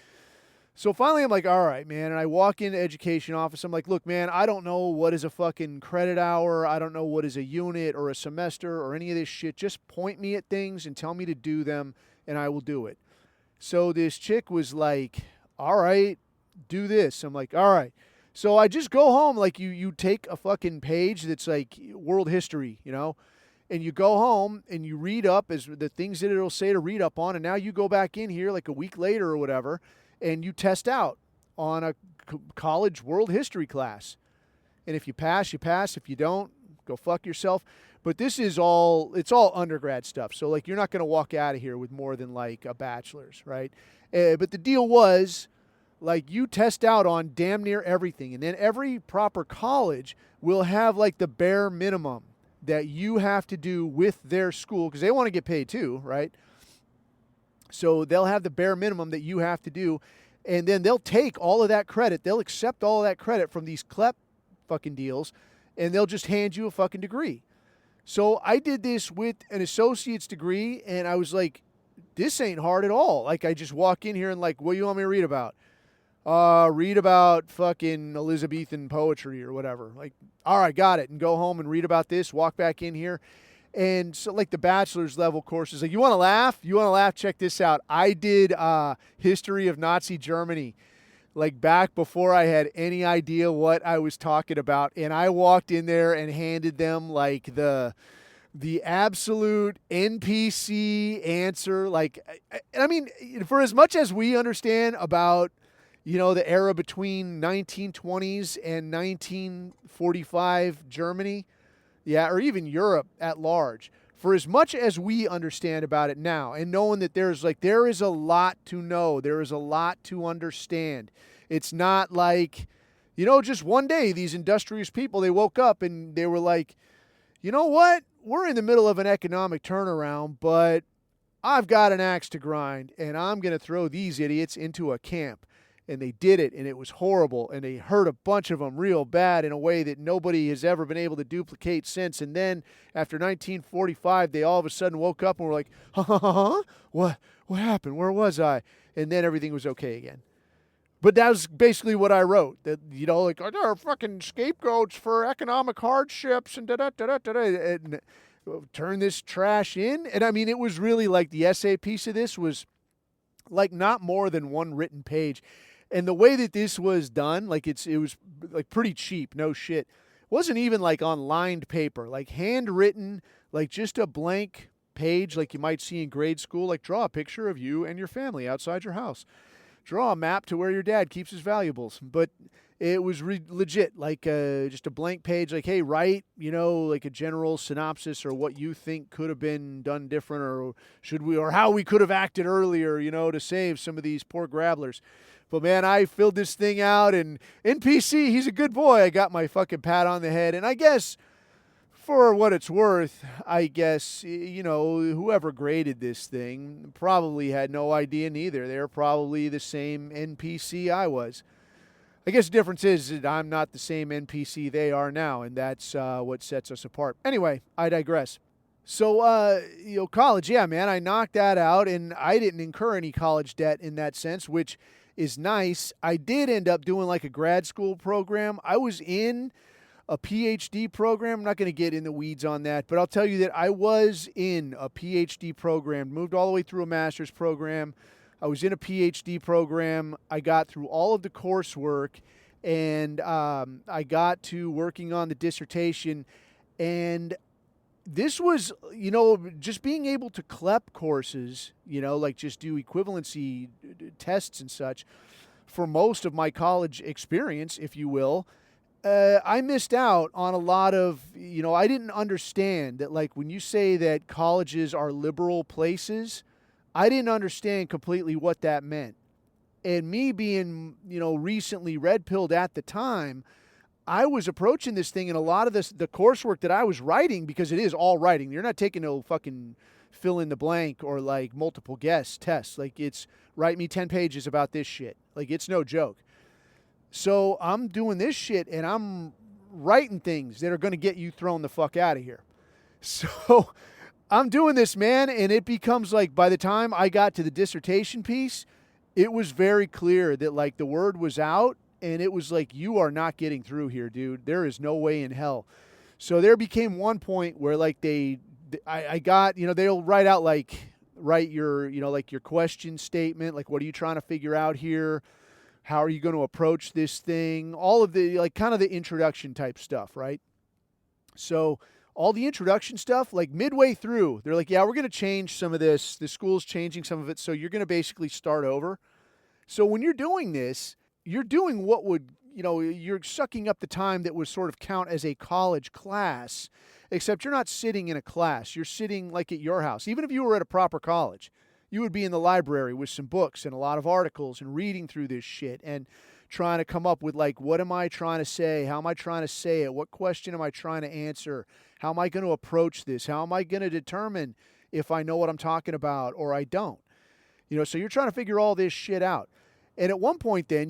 So finally, I'm like, all right, man. And I walk into education office. I'm like, look, man, I don't know what is a fucking credit hour. I don't know what is a unit or a semester or any of this shit. Just point me at things and tell me to do them, and I will do it. So this chick was like, all right, do this. I'm like, all right. So I just go home. Like, you take a fucking page that's like world history, and you go home and you read up as the things that it'll say to read up on. And now you go back in here like a week later or whatever, and you test out on a college world history class. And if you pass, you pass. If you don't, go fuck yourself. But it's all undergrad stuff. So, like, you're not going to walk out of here with more than, like, a bachelor's, right? But the deal was, like, you test out on damn near everything. And then every proper college will have, like, the bare minimum that you have to do with their school, because they want to get paid too, right? So they'll have the bare minimum that you have to do, and then they'll take all of that credit. They'll accept all of that credit from these CLEP fucking deals, and they'll just hand you a fucking degree. So I did this with an associate's degree, and I was like, this ain't hard at all. Like, I just walk in here and, like, what do you want me to read about? Read about fucking Elizabethan poetry or whatever. Like, all right, got it. And go home and read about this, walk back in here. And so, like, the bachelor's level courses, like, you want to laugh? You want to laugh? Check this out. I did history of Nazi Germany, like, back before I had any idea what I was talking about. And I walked in there and handed them, like, the absolute NPC answer. Like, I mean, for as much as we understand about, the era between 1920s and 1945 Germany, yeah, or even Europe at large, for as much as we understand about it now, and knowing that there is a lot to know, there is a lot to understand. It's not like, just one day these industrious people, they woke up and they were like, you know what? We're in the middle of an economic turnaround, but I've got an axe to grind, and I'm going to throw these idiots into a camp. And they did it, and it was horrible, and they hurt a bunch of them real bad in a way that nobody has ever been able to duplicate since. And then after 1945, they all of a sudden woke up and were like, what happened? Where was I? And then everything was okay again. But that was basically what I wrote. That, like, there are fucking scapegoats for economic hardships and da-da-da-da-da-da. And turn this trash in. And I mean, it was really like the essay piece of this was like not more than one written page. And the way that this was done, like it was like pretty cheap, no shit. It wasn't even like on lined paper, like handwritten, like just a blank page like you might see in grade school. Like, draw a picture of you and your family outside your house. Draw a map to where your dad keeps his valuables. But It was legit, like just a blank page, like, hey, write, like a general synopsis or what you think could have been done different, or or how we could have acted earlier, to save some of these poor grabblers. But man, I filled this thing out, and NPC, he's a good boy. I got my fucking pat on the head, and I guess for what it's worth, whoever graded this thing probably had no idea neither. They're probably the same NPC I was. I guess the difference is that I'm not the same NPC they are now, and that's what sets us apart. Anyway, I digress. So, college, yeah, man, I knocked that out, and I didn't incur any college debt in that sense, which is nice. I did end up doing like a grad school program. I was in a PhD program. I'm not going to get in the weeds on that, but I'll tell you that I was in a PhD program, moved all the way through a master's program. I was in a PhD program. I got through all of the coursework, and I got to working on the dissertation. And this was, just being able to CLEP courses, like just do equivalency tests and such for most of my college experience, if you will. I missed out on a lot of, I didn't understand that, like, when you say that colleges are liberal places, I didn't understand completely what that meant. And me being, recently red-pilled at the time, I was approaching this thing, and a lot of the coursework that I was writing, because it is all writing. You're not taking no fucking fill in the blank or like multiple guess tests. Like, it's write me 10 pages about this shit. Like, it's no joke. So I'm doing this shit, and I'm writing things that are going to get you thrown the fuck out of here. So I'm doing this, man, and it becomes like, by the time I got to the dissertation piece, it was very clear that, like, the word was out, and it was like, you are not getting through here, dude. There is no way in hell. So there became one point where, like, I got, they'll write out, like, write your, like your question statement, like, what are you trying to figure out here? How are you going to approach this thing? All of the, like, kind of the introduction type stuff, right? So all the introduction stuff, like midway through, they're like, yeah, we're going to change some of this. The school's changing some of it, so you're going to basically start over. So when you're doing this, you're doing what would, you're sucking up the time that would sort of count as a college class, except you're not sitting in a class. You're sitting like at your house. Even if you were at a proper college, you would be in the library with some books and a lot of articles and reading through this shit and trying to come up with, like, what am I trying to say? How am I trying to say it? What question am I trying to answer? How am I going to approach this? How am I going to determine if I know what I'm talking about or I don't? So you're trying to figure all this shit out. And at one point then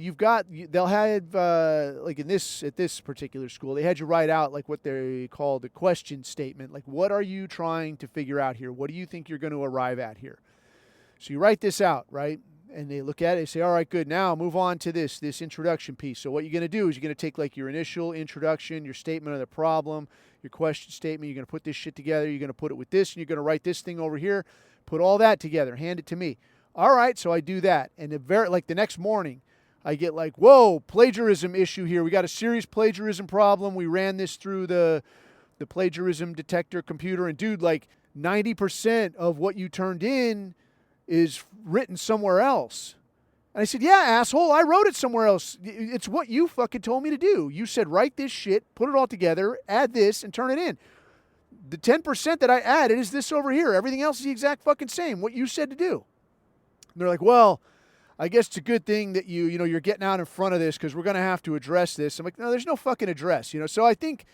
they'll have, like at this particular school, they had you write out like what they call the question statement. Like, what are you trying to figure out here? What do you think you're going to arrive at here? So you write this out, right? And they look at it and say, all right, good. Now move on to this introduction piece. So what you're going to do is you're going to take like your initial introduction, your statement of the problem, your question statement. You're going to put this shit together. You're going to put it with this, and you're going to write this thing over here. Put all that together. Hand it to me. All right, so I do that. And the next morning, I get like, whoa, plagiarism issue here. We got a serious plagiarism problem. We ran this through the plagiarism detector computer. And dude, like 90% of what you turned in is written somewhere else. And I said, yeah, asshole, I wrote it somewhere else. It's what you fucking told me to do. You said, write this shit, put it all together, add this, and turn it in. The 10% that I added is this over here. Everything else is the exact fucking same, what you said to do. And they're like, well, I guess it's a good thing that you're getting out in front of this because we're going to have to address this. I'm like, no, there's no fucking address, So I think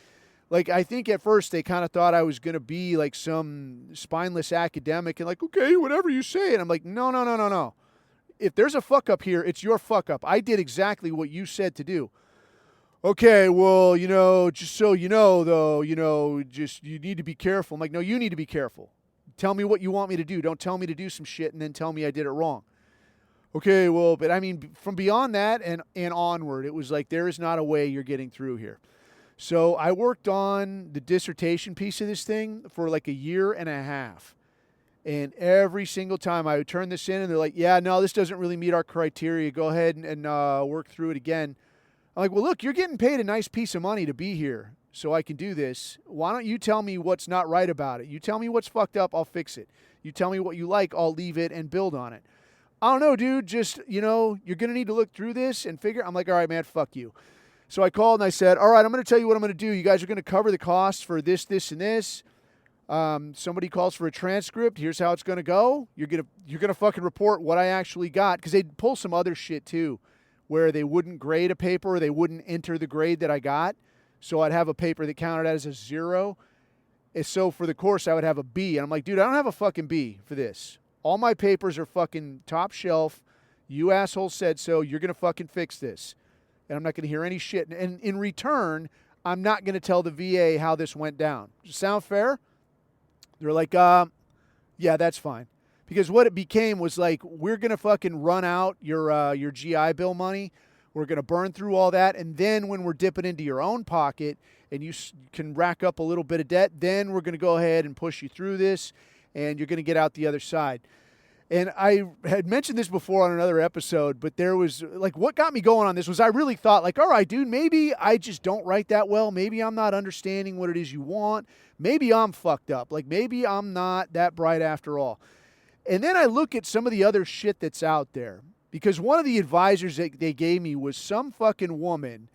at first they kind of thought I was going to be like some spineless academic and like, okay, whatever you say. And I'm like, no. If there's a fuck up here, it's your fuck up. I did exactly what you said to do. Okay, well, just so you know, though, just you need to be careful. I'm like, no, you need to be careful. Tell me what you want me to do. Don't tell me to do some shit and then tell me I did it wrong. Okay, well, but I mean, from beyond that and onward, it was like, there is not a way you're getting through here. So I worked on the dissertation piece of this thing for like a year and a half. And every single time I would turn this in and they're like, yeah, no, this doesn't really meet our criteria. Go ahead and work through it again. I'm like, well, look, you're getting paid a nice piece of money to be here so I can do this. Why don't you tell me what's not right about it? You tell me what's fucked up, I'll fix it. You tell me what you like, I'll leave it and build on it. I don't know, dude. Just, you're going to need to look through this and figure. I'm like, all right, man, fuck you. So I called and I said, all right, I'm going to tell you what I'm going to do. You guys are going to cover the costs for this, this, and this. Somebody calls for a transcript. Here's how it's going to go. You're gonna fucking report what I actually got, because they'd pull some other shit too, where they wouldn't grade a paper or they wouldn't enter the grade that I got. So I'd have a paper that counted as a 0. And so for the course, I would have a B. And I'm like, dude, I don't have a fucking B for this. All my papers are fucking top shelf. You asshole said so. You're going to fucking fix this. And I'm not going to hear any shit. And in return, I'm not going to tell the VA how this went down. Does it sound fair? They're like, yeah, that's fine. Because what it became was like, we're going to fucking run out your GI Bill money. We're going to burn through all that. And then when we're dipping into your own pocket and you can rack up a little bit of debt, then we're going to go ahead and push you through this and you're going to get out the other side. And I had mentioned this before on another episode, but there was like, what got me going on this was I really thought like, all right, dude, maybe I just don't write that well. Maybe I'm not understanding what it is you want. Maybe I'm fucked up. Like maybe I'm not that bright after all. And then I look at some of the other shit that's out there, because one of the advisors that they gave me was some fucking woman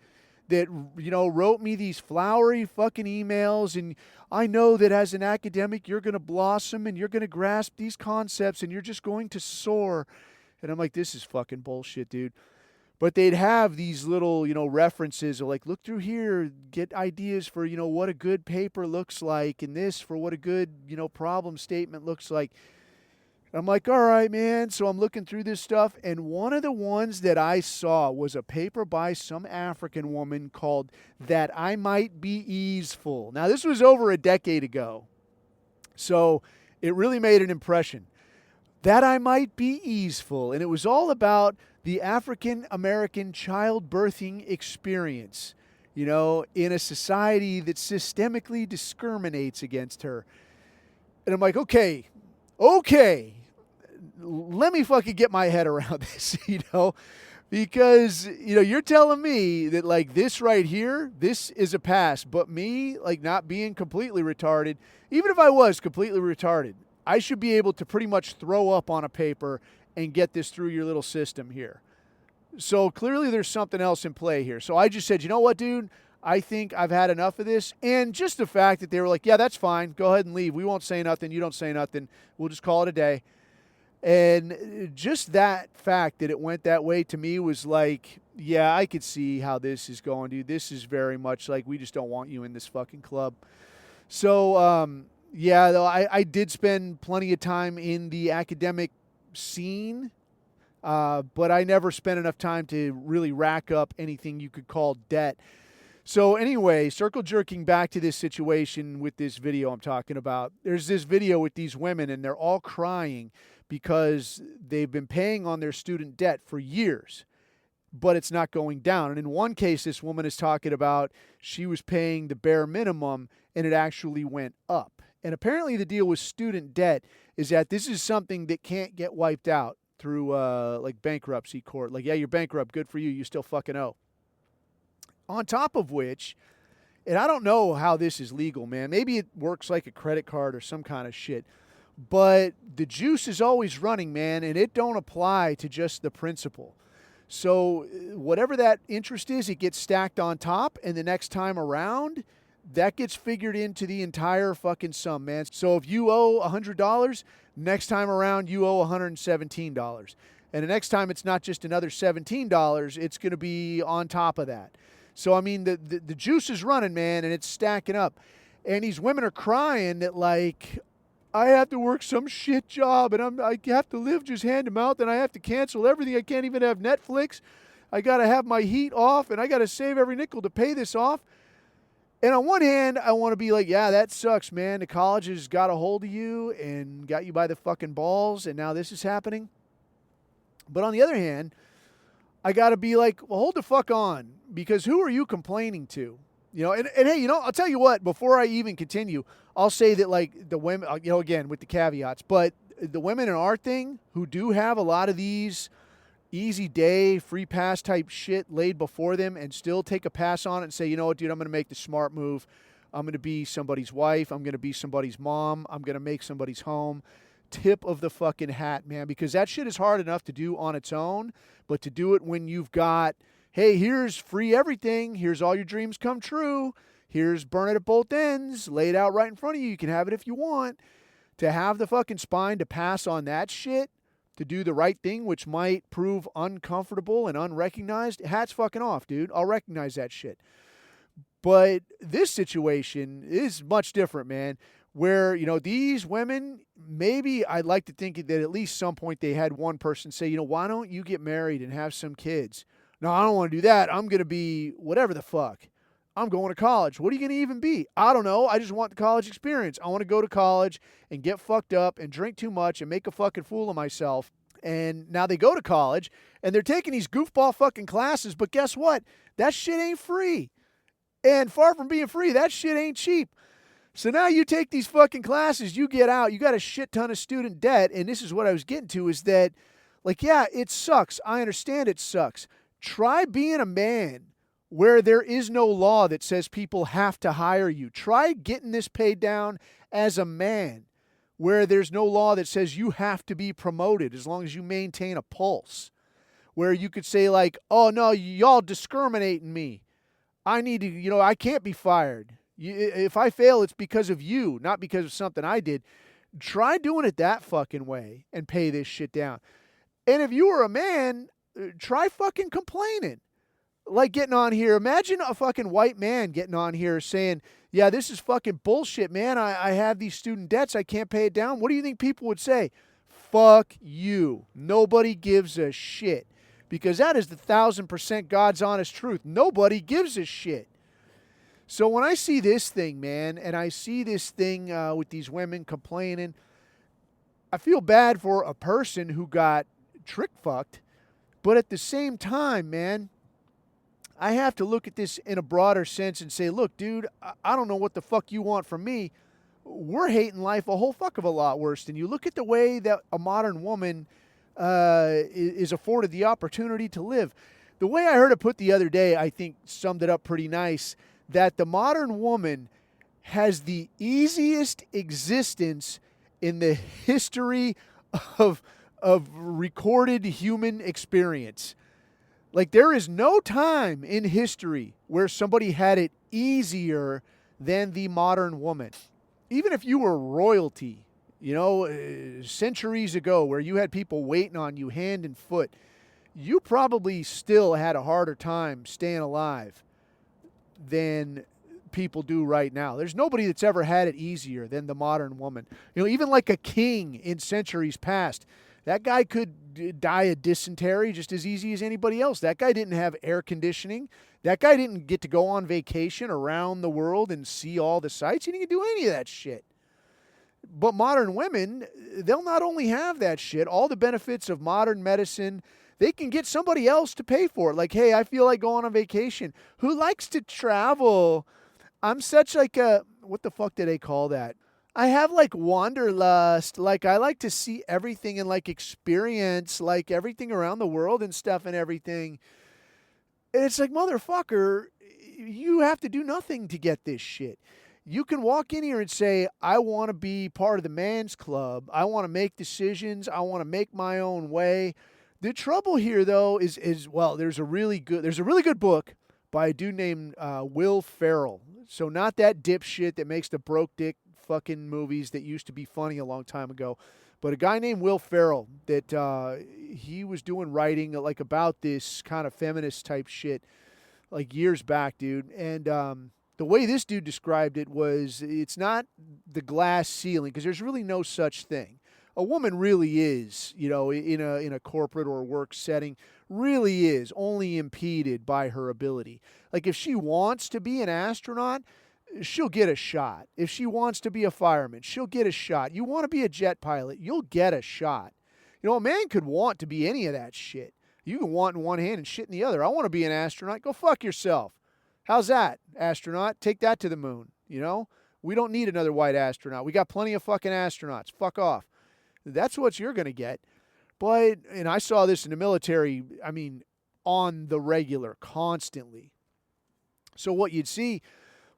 that, you know, wrote me these flowery fucking emails, and I know that as an academic, you're going to blossom and you're going to grasp these concepts and you're just going to soar. And I'm like, this is fucking bullshit, dude. But they'd have these little, you know, references of like, look through here, get ideas for, you know, what a good paper looks like, and this for what a good, you know, problem statement looks like. I'm like, all right, man. So I'm looking through this stuff, and one of the ones that I saw was a paper by some African woman called That I Might Be Easeful. Now, this was over a decade ago, so it really made an impression. That I Might Be Easeful, and it was all about the African-American childbirthing experience, you know, in a society that systemically discriminates against her. And I'm like, okay, let me fucking get my head around this, you know, because, you know, you're telling me that like this right here, this is a pass, but me like not being completely retarded, even if I was completely retarded, I should be able to pretty much throw up on a paper and get this through your little system here. So clearly there's something else in play here. So I just said, you know what, dude? I think I've had enough of this. And just the fact that they were like, yeah, that's fine. Go ahead and leave. We won't say nothing. You don't say nothing. We'll just call it a day. And just that fact that it went that way to me was like, yeah, I could see how this is going, dude. This is very much like, we just don't want you in this fucking club. So, yeah, though I did spend plenty of time in the academic scene, but I never spent enough time to really rack up anything you could call debt. So anyway, circle jerking back to this situation with this video I'm talking about. There's this video with these women, and they're all crying because they've been paying on their student debt for years, but it's not going down. And in one case, this woman is talking about she was paying the bare minimum, and it actually went up. And apparently the deal with student debt is that this is something that can't get wiped out through like bankruptcy court. Like, yeah, you're bankrupt. Good for you. You still fucking owe. On top of which, and I don't know how this is legal, man. Maybe it works like a credit card or some kind of shit. But the juice is always running, man, and it don't apply to just the principal. So whatever that interest is, it gets stacked on top, and the next time around, that gets figured into the entire fucking sum, man. So if you owe $100, next time around you owe $117. And the next time it's not just another $17, it's going to be on top of that. So, I mean, the juice is running, man, and it's stacking up. And these women are crying that, like, I have to work some shit job, and I have to live just hand to mouth, and I have to cancel everything. I can't even have Netflix. I got to have my heat off, and I got to save every nickel to pay this off. And on one hand, I want to be like, yeah, that sucks, man. The college has got a hold of you and got you by the fucking balls, and now this is happening. But on the other hand, I got to be like, well, hold the fuck on, because who are you complaining to? You know, and hey, you know, I'll tell you what, before I even continue, I'll say that, like, the women, you know, again, with the caveats, but the women in our thing who do have a lot of these easy day, free pass type shit laid before them and still take a pass on it and say, you know what, dude, I'm going to make the smart move. I'm going to be somebody's wife. I'm going to be somebody's mom. I'm going to make somebody's home. Tip of the fucking hat, man, because that shit is hard enough to do on its own, but to do it when you've got, hey, here's free everything. Here's all your dreams come true. Here's burn it at both ends, laid out right in front of you. You can have it if you want. To have the fucking spine to pass on that shit, to do the right thing, which might prove uncomfortable and unrecognized, hats fucking off, dude. I'll recognize that shit. But this situation is much different, man, where, these women, maybe I'd like to think that at least some point they had one person say, why don't you get married and have some kids? No, I don't want to do that. I'm going to be whatever the fuck. I'm going to college. What are you going to even be? I don't know. I just want the college experience. I want to go to college and get fucked up and drink too much and make a fucking fool of myself. And now they go to college and they're taking these goofball fucking classes. But guess what? That shit ain't free. And far from being free, that shit ain't cheap. So now you take these fucking classes, you get out, you got a shit ton of student debt. And this is what I was getting to is that, yeah, it sucks. I understand it sucks. Try being a man where there is no law that says people have to hire you. Try getting this paid down as a man where there's no law that says you have to be promoted as long as you maintain a pulse. Where you could say like, oh no, y'all discriminating me. I need to, I can't be fired. If I fail, it's because of you, not because of something I did. Try doing it that fucking way and pay this shit down. And if you were a man, try fucking complaining. Like getting on here. Imagine a fucking white man getting on here saying, yeah, this is fucking bullshit, man. I have these student debts. I can't pay it down. What do you think people would say? Fuck you. Nobody gives a shit. Because that is the 1,000% God's honest truth. Nobody gives a shit. So when I see this thing, man, and I see this thing with these women complaining, I feel bad for a person who got trick fucked. But at the same time, man, I have to look at this in a broader sense and say, look, dude, I don't know what the fuck you want from me. We're hating life a whole fuck of a lot worse than you. Look at the way that a modern woman is afforded the opportunity to live. The way I heard it put the other day, I think summed it up pretty nice, that the modern woman has the easiest existence in the history of recorded human experience. Like there is no time in history where somebody had it easier than the modern woman. Even if you were royalty, centuries ago where you had people waiting on you hand and foot, you probably still had a harder time staying alive than people do right now. There's nobody that's ever had it easier than the modern woman. Even like a king in centuries past, that guy could die of dysentery just as easy as anybody else. That guy didn't have air conditioning. That guy didn't get to go on vacation around the world and see all the sights. He didn't do any of that shit. But modern women, they'll not only have that shit, all the benefits of modern medicine, they can get somebody else to pay for it. Like, hey, I feel like going on vacation. Who likes to travel? I'm such like a, what the fuck do they call that? I have like wanderlust. Like I like to see everything and like experience like everything around the world and stuff and everything. And it's like, motherfucker, you have to do nothing to get this shit. You can walk in here and say, I want to be part of the man's club. I want to make decisions. I want to make my own way. The trouble here, though, is well, there's a really good book by a dude named Will Ferrell. So not that dipshit that makes the broke dick fucking movies that used to be funny a long time ago, but a guy named Will Ferrell that he was doing writing like about this kind of feminist type shit like years back, dude. And the way this dude described it was, it's not the glass ceiling, because there's really no such thing. A woman really is, in a corporate or work setting, really is only impeded by her ability. Like if she wants to be an astronaut, she'll get a shot. If she wants to be a fireman, she'll get a shot. You want to be a jet pilot, you'll get a shot. A man could want to be any of that shit. You can want in one hand and shit in the other. I want to be an astronaut. Go fuck yourself. How's that, astronaut? Take that to the moon, We don't need another white astronaut. We got plenty of fucking astronauts. Fuck off. That's what you're going to get. But, and I saw this in the military, on the regular, constantly. So what you'd see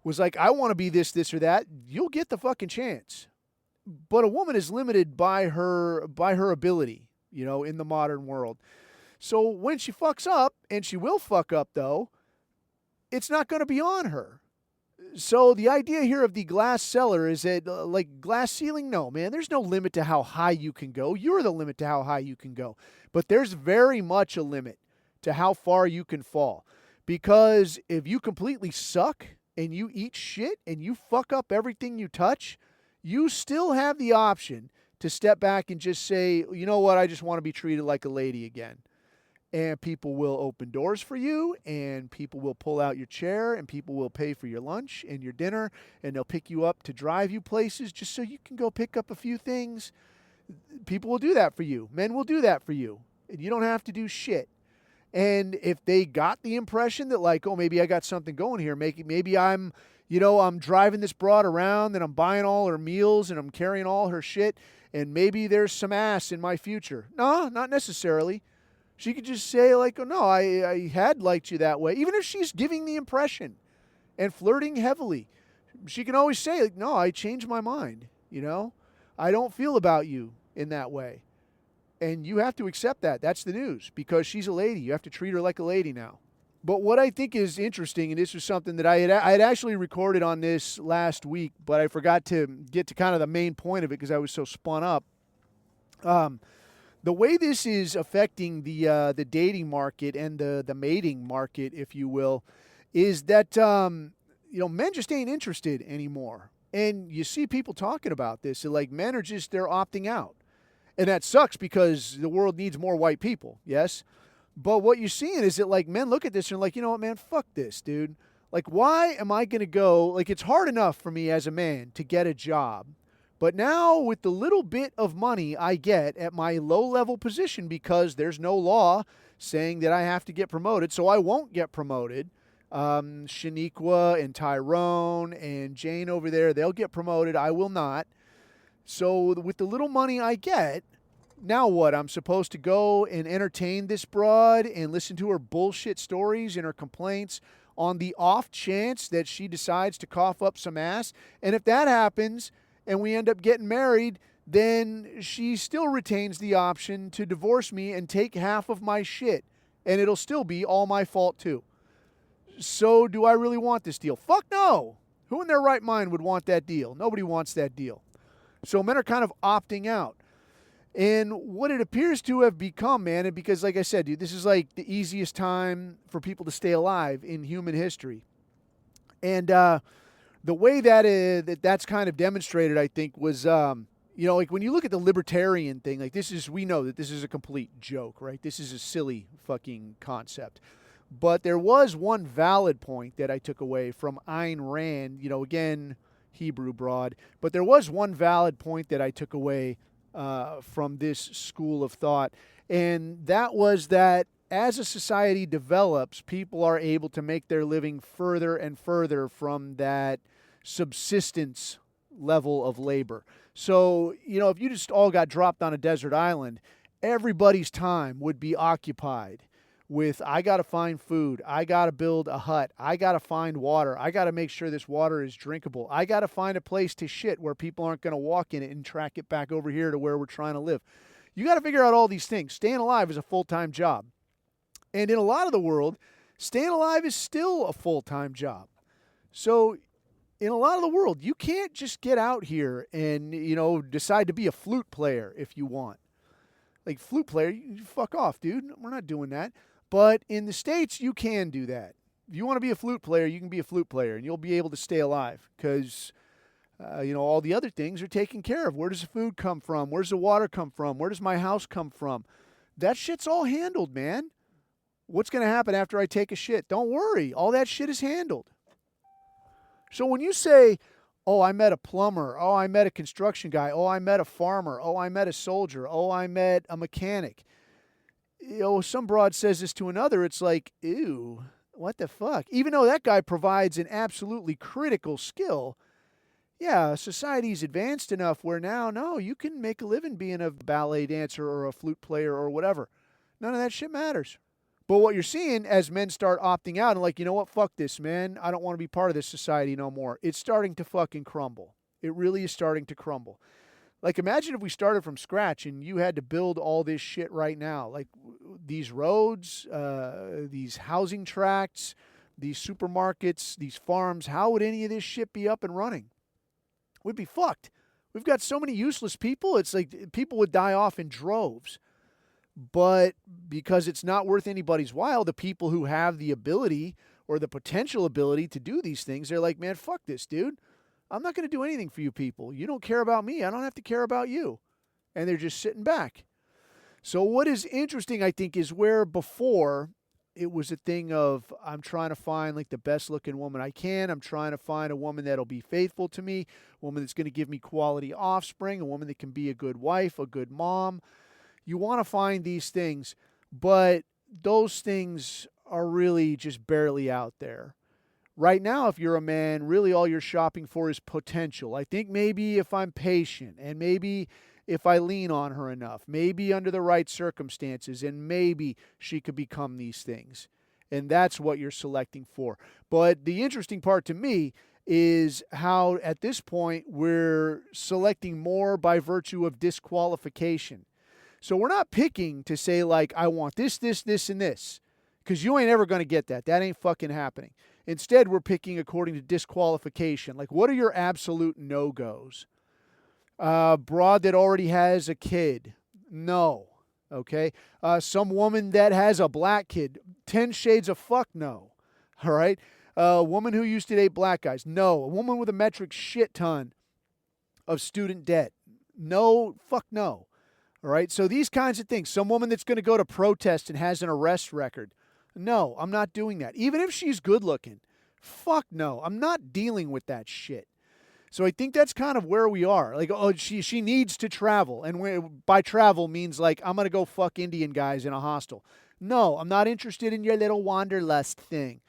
was like, I want to be this, or that. You'll get the fucking chance. But a woman is limited by her ability, in the modern world. So when she fucks up, and she will fuck up though, it's not going to be on her. So the idea here of the glass cellar is that like glass ceiling, no, man, there's no limit to how high you can go. You're the limit to how high you can go. But there's very much a limit to how far you can fall. Because if you completely suck and you eat shit and you fuck up everything you touch, you still have the option to step back and just say, you know what, I just want to be treated like a lady again. And people will open doors for you, and people will pull out your chair, and people will pay for your lunch and your dinner, and they'll pick you up to drive you places just so you can go pick up a few things. People will do that for you. Men will do that for you. And you don't have to do shit. And if they got the impression that like, oh, maybe I got something going here, maybe I'm driving this broad around and I'm buying all her meals and I'm carrying all her shit, and maybe there's some ass in my future. No, not necessarily. She could just say like, oh no, I had liked you that way. Even if she's giving the impression and flirting heavily, she can always say like, no, I changed my mind. I don't feel about you in that way. And you have to accept that. That's the news, because she's a lady. You have to treat her like a lady now. But what I think is interesting, and this was something that I had actually recorded on this last week, but I forgot to get to kind of the main point of it because I was so spun up. The way this is affecting the dating market and the mating market, if you will, is that men just ain't interested anymore. And you see people talking about this. So like men are just, they're opting out. And that sucks because the world needs more white people, yes? But what you're seeing is that like men look at this and are like, you know what, man, fuck this, dude. Like, why am I going to go? Like, it's hard enough for me as a man to get a job. But now with the little bit of money I get at my low-level position, because there's no law saying that I have to get promoted, so I won't get promoted. Shaniqua and Tyrone and Jane over there, they'll get promoted. I will not. So with the little money I get, now what? I'm supposed to go and entertain this broad and listen to her bullshit stories and her complaints on the off chance that she decides to cough up some ass. And if that happens and we end up getting married, then she still retains the option to divorce me and take half of my shit. And it'll still be all my fault too. So do I really want this deal? Fuck no. Who in their right mind would want that deal? Nobody wants that deal. So men are kind of opting out. And what it appears to have become, man, and because like I said, dude, this is like the easiest time for people to stay alive in human history. And the way that that's kind of demonstrated, I think, was, like when you look at the libertarian thing, like we know that this is a complete joke, right? This is a silly fucking concept. But there was one valid point that I took away from Ayn Rand, again, Hebrew broad. But there was one valid point that I took away from this school of thought. And that was that as a society develops, people are able to make their living further and further from that subsistence level of labor. So, if you just all got dropped on a desert island, everybody's time would be occupied with, I got to find food, I got to build a hut, I got to find water, I got to make sure this water is drinkable, I got to find a place to shit where people aren't going to walk in it and track it back over here to where we're trying to live. You got to figure out all these things. Staying alive is a full-time job. And in a lot of the world, staying alive is still a full-time job. So in a lot of the world, you can't just get out here and, decide to be a flute player if you want. Like, flute player, you fuck off, dude. We're not doing that. But in the States, you can do that. If you want to be a flute player, you can be a flute player, and you'll be able to stay alive because, all the other things are taken care of. Where does the food come from? Where does the water come from? Where does my house come from? That shit's all handled, man. What's going to happen after I take a shit? Don't worry. All that shit is handled. So when you say, oh, I met a plumber. Oh, I met a construction guy. Oh, I met a farmer. Oh, I met a soldier. Oh, I met a mechanic. Some broad says this to another. It's like, ew, what the fuck? Even though that guy provides an absolutely critical skill, yeah, society's advanced enough where now, no, you can make a living being a ballet dancer or a flute player or whatever. None of that shit matters. But what you're seeing as men start opting out and like, you know what, fuck this, man. I don't want to be part of this society no more. It's starting to fucking crumble. It really is starting to crumble. Like, imagine if we started from scratch and you had to build all this shit right now. Like, these roads, these housing tracts, these supermarkets, these farms. How would any of this shit be up and running? We'd be fucked. We've got so many useless people. It's like people would die off in droves. But because it's not worth anybody's while, the people who have the ability or the potential ability to do these things, they're like, man, fuck this, dude. I'm not going to do anything for you people. You don't care about me. I don't have to care about you. And they're just sitting back. So what is interesting, I think, is where before it was a thing of I'm trying to find like the best looking woman I can. I'm trying to find a woman that'll be faithful to me, a woman that's going to give me quality offspring, a woman that can be a good wife, a good mom. You want to find these things, but those things are really just barely out there. Right now, if you're a man, really all you're shopping for is potential. I think maybe if I'm patient and maybe if I lean on her enough, maybe under the right circumstances, and maybe she could become these things. And that's what you're selecting for. But the interesting part to me is how at this point we're selecting more by virtue of disqualification. So we're not picking to say like, I want this, this, this, and this. Because you ain't ever going to get that. That ain't fucking happening. Instead, we're picking according to disqualification. Like, what are your absolute no-goes? Broad that already has a kid. No. Okay? Some woman that has a black kid. 10 shades of fuck no. All right? A woman who used to date black guys. No. A woman with a metric shit ton of student debt. No. Fuck no. All right? So these kinds of things. Some woman that's going to go to protest and has an arrest record. No, I'm not doing that. Even if she's good looking. Fuck no. I'm not dealing with that shit. So I think that's kind of where we are. Like, oh, she needs to travel. And by travel means like, I'm going to go fuck Indian guys in a hostel. No, I'm not interested in your little wanderlust thing.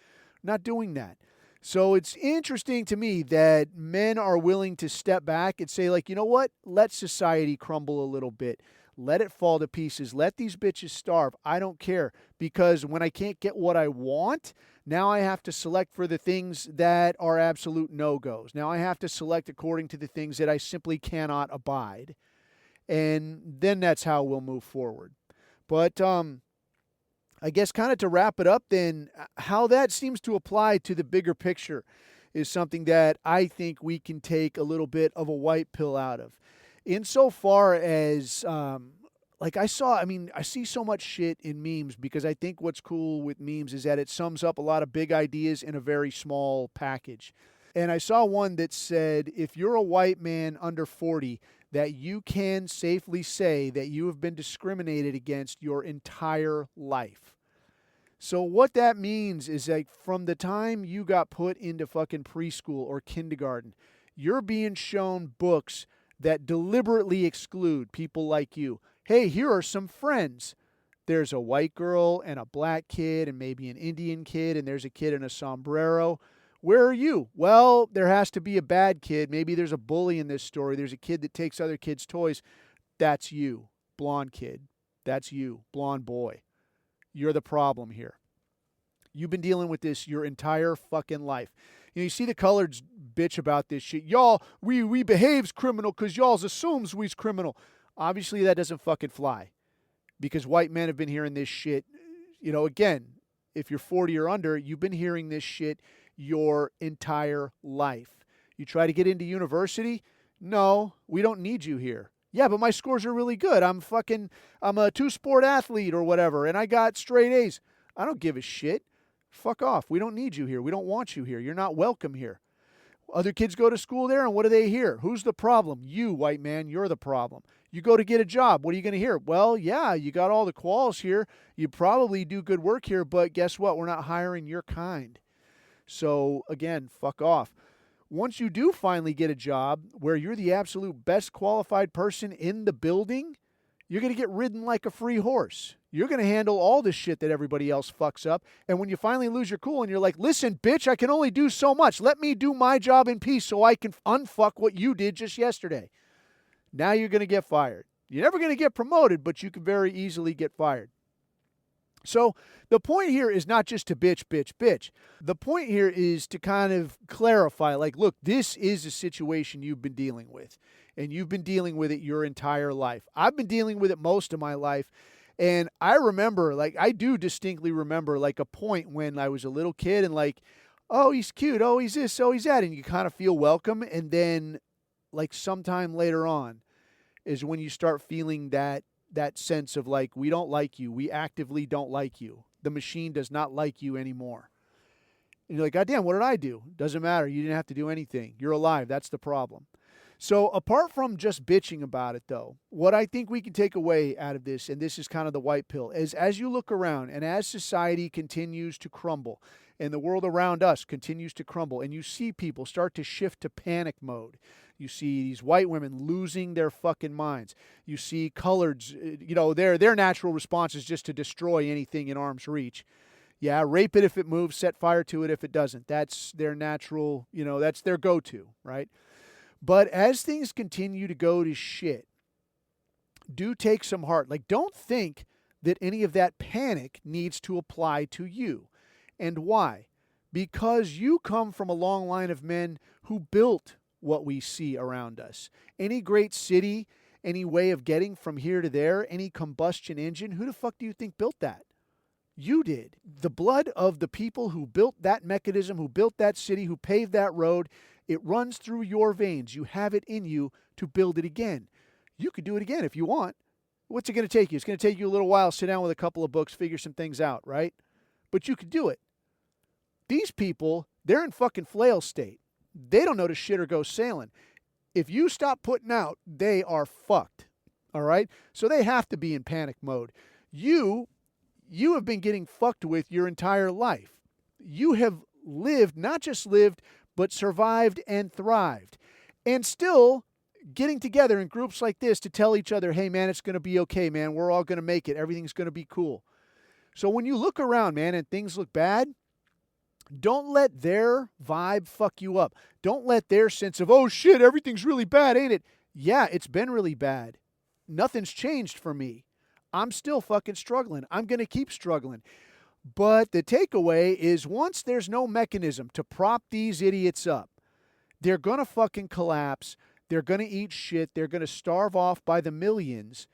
Not doing that. So it's interesting to me that men are willing to step back and say like, you know what? Let society crumble a little bit. Let it fall to pieces. Let these bitches starve. I don't care. Because when I can't get what I want, now I have to select for the things that are absolute no-goes. Now I have to select according to the things that I simply cannot abide. And then that's how we'll move forward. But I guess kind of to wrap it up then, how that seems to apply to the bigger picture is something that I think we can take a little bit of a white pill out of. Insofar as, I see so much shit in memes because I think what's cool with memes is that it sums up a lot of big ideas in a very small package. And I saw one that said, if you're a white man under 40, that you can safely say that you have been discriminated against your entire life. So what that means is like from the time you got put into fucking preschool or kindergarten, you're being shown books that deliberately exclude people like you. Hey, here are some friends. There's a white girl and a black kid and maybe an Indian kid, and there's a kid in a sombrero. Where are you? Well, there has to be a bad kid. Maybe there's a bully in this story. There's a kid that takes other kids' toys. That's you, blonde kid. That's you, blonde boy. You're the problem here. You've been dealing with this your entire fucking life. You see the coloreds bitch about this shit. Y'all, we behaves criminal because y'all assumes we's criminal. Obviously, that doesn't fucking fly because white men have been hearing this shit. Again, if you're 40 or under, you've been hearing this shit your entire life. You try to get into university? No, we don't need you here. Yeah, but my scores are really good. I'm a two-sport athlete or whatever, and I got straight A's. I don't give a shit. Fuck off. We don't need you here. We don't want you here. You're not welcome here. Other kids go to school there, and what do they hear? Who's the problem? You, white man, you're the problem. You go to get a job. What are you going to hear? Well, yeah, you got all the quals here. You probably do good work here, but guess what? We're not hiring your kind. So, again, fuck off. Once you do finally get a job where you're the absolute best qualified person in the building, you're going to get ridden like a free horse. You're going to handle all the shit that everybody else fucks up. And when you finally lose your cool and you're like, listen, bitch, I can only do so much. Let me do my job in peace so I can unfuck what you did just yesterday. Now you're going to get fired. You're never going to get promoted, but you can very easily get fired. So the point here is not just to bitch, bitch, bitch. The point here is to kind of clarify, like, look, this is a situation you've been dealing with. and you've been dealing with it your entire life. I've been dealing with it most of my life. And I remember, like, I do distinctly remember, like, a point when I was a little kid and, like, oh, he's cute. Oh, he's this. Oh, he's that. And you kind of feel welcome. And then, like, sometime later on is when you start feeling that sense of, like, we don't like you. We actively don't like you. The machine does not like you anymore. And you're like, God damn, what did I do? Doesn't matter. You didn't have to do anything. You're alive. That's the problem. So apart from just bitching about it, though, what I think we can take away out of this, and this is kind of the white pill, is as you look around and as society continues to crumble and the world around us continues to crumble and you see people start to shift to panic mode, you see these white women losing their fucking minds. You see coloreds, their natural response is just to destroy anything in arm's reach. Yeah, rape it if it moves, set fire to it if it doesn't. That's their natural, that's their go-to, right? But as things continue to go to shit, do take some heart. Like, don't think that any of that panic needs to apply to you. And why? Because you come from a long line of men who built what we see around us. Any great city, any way of getting from here to there, any combustion engine, who the fuck do you think built that? You did. The blood of the people who built that mechanism, who built that city, who paved that road, it runs through your veins. You have it in you to build it again. You could do it again if you want. What's it going to take you? It's going to take you a little while, sit down with a couple of books, figure some things out, right? But you could do it. These people, they're in fucking flail state. They don't know to shit or go sailing. If you stop putting out, they are fucked, all right? So they have to be in panic mode. You have been getting fucked with your entire life. You have lived, not just lived, but survived and thrived. And still getting together in groups like this to tell each other, hey, man, it's going to be okay, man. We're all going to make it. Everything's going to be cool. So when you look around, man, and things look bad, don't let their vibe fuck you up. Don't let their sense of, oh, shit, everything's really bad, ain't it? Yeah, it's been really bad. Nothing's changed for me. I'm still fucking struggling. I'm going to keep struggling. But the takeaway is once there's no mechanism to prop these idiots up, they're going to fucking collapse. They're going to eat shit. They're going to starve off by the millions.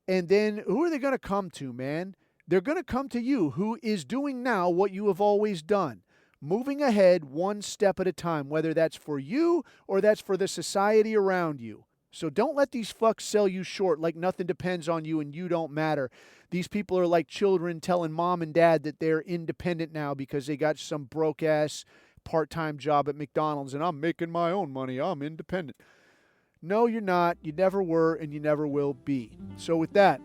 And then who are they going to come to, man? They're going to come to you, who is doing now what you have always done. Moving ahead one step at a time, whether that's for you or that's for the society around you. So don't let these fucks sell you short like nothing depends on you and you don't matter. These people are like children telling mom and dad that they're independent now because they got some broke-ass part-time job at McDonald's and I'm making my own money. I'm independent. No, you're not. You never were and you never will be. So with that,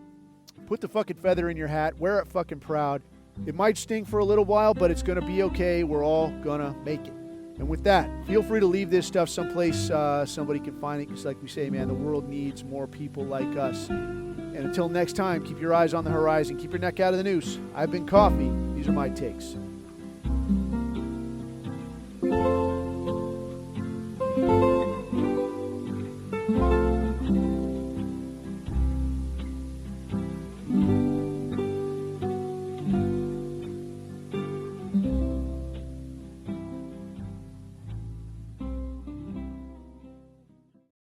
put the fucking feather in your hat. Wear it fucking proud. It might sting for a little while, but it's going to be okay. We're all going to make it. And with that, feel free to leave this stuff someplace somebody can find it. Because like we say, man, the world needs more people like us. And until next time, keep your eyes on the horizon. Keep your neck out of the noose. I've been Coffee. These are my takes.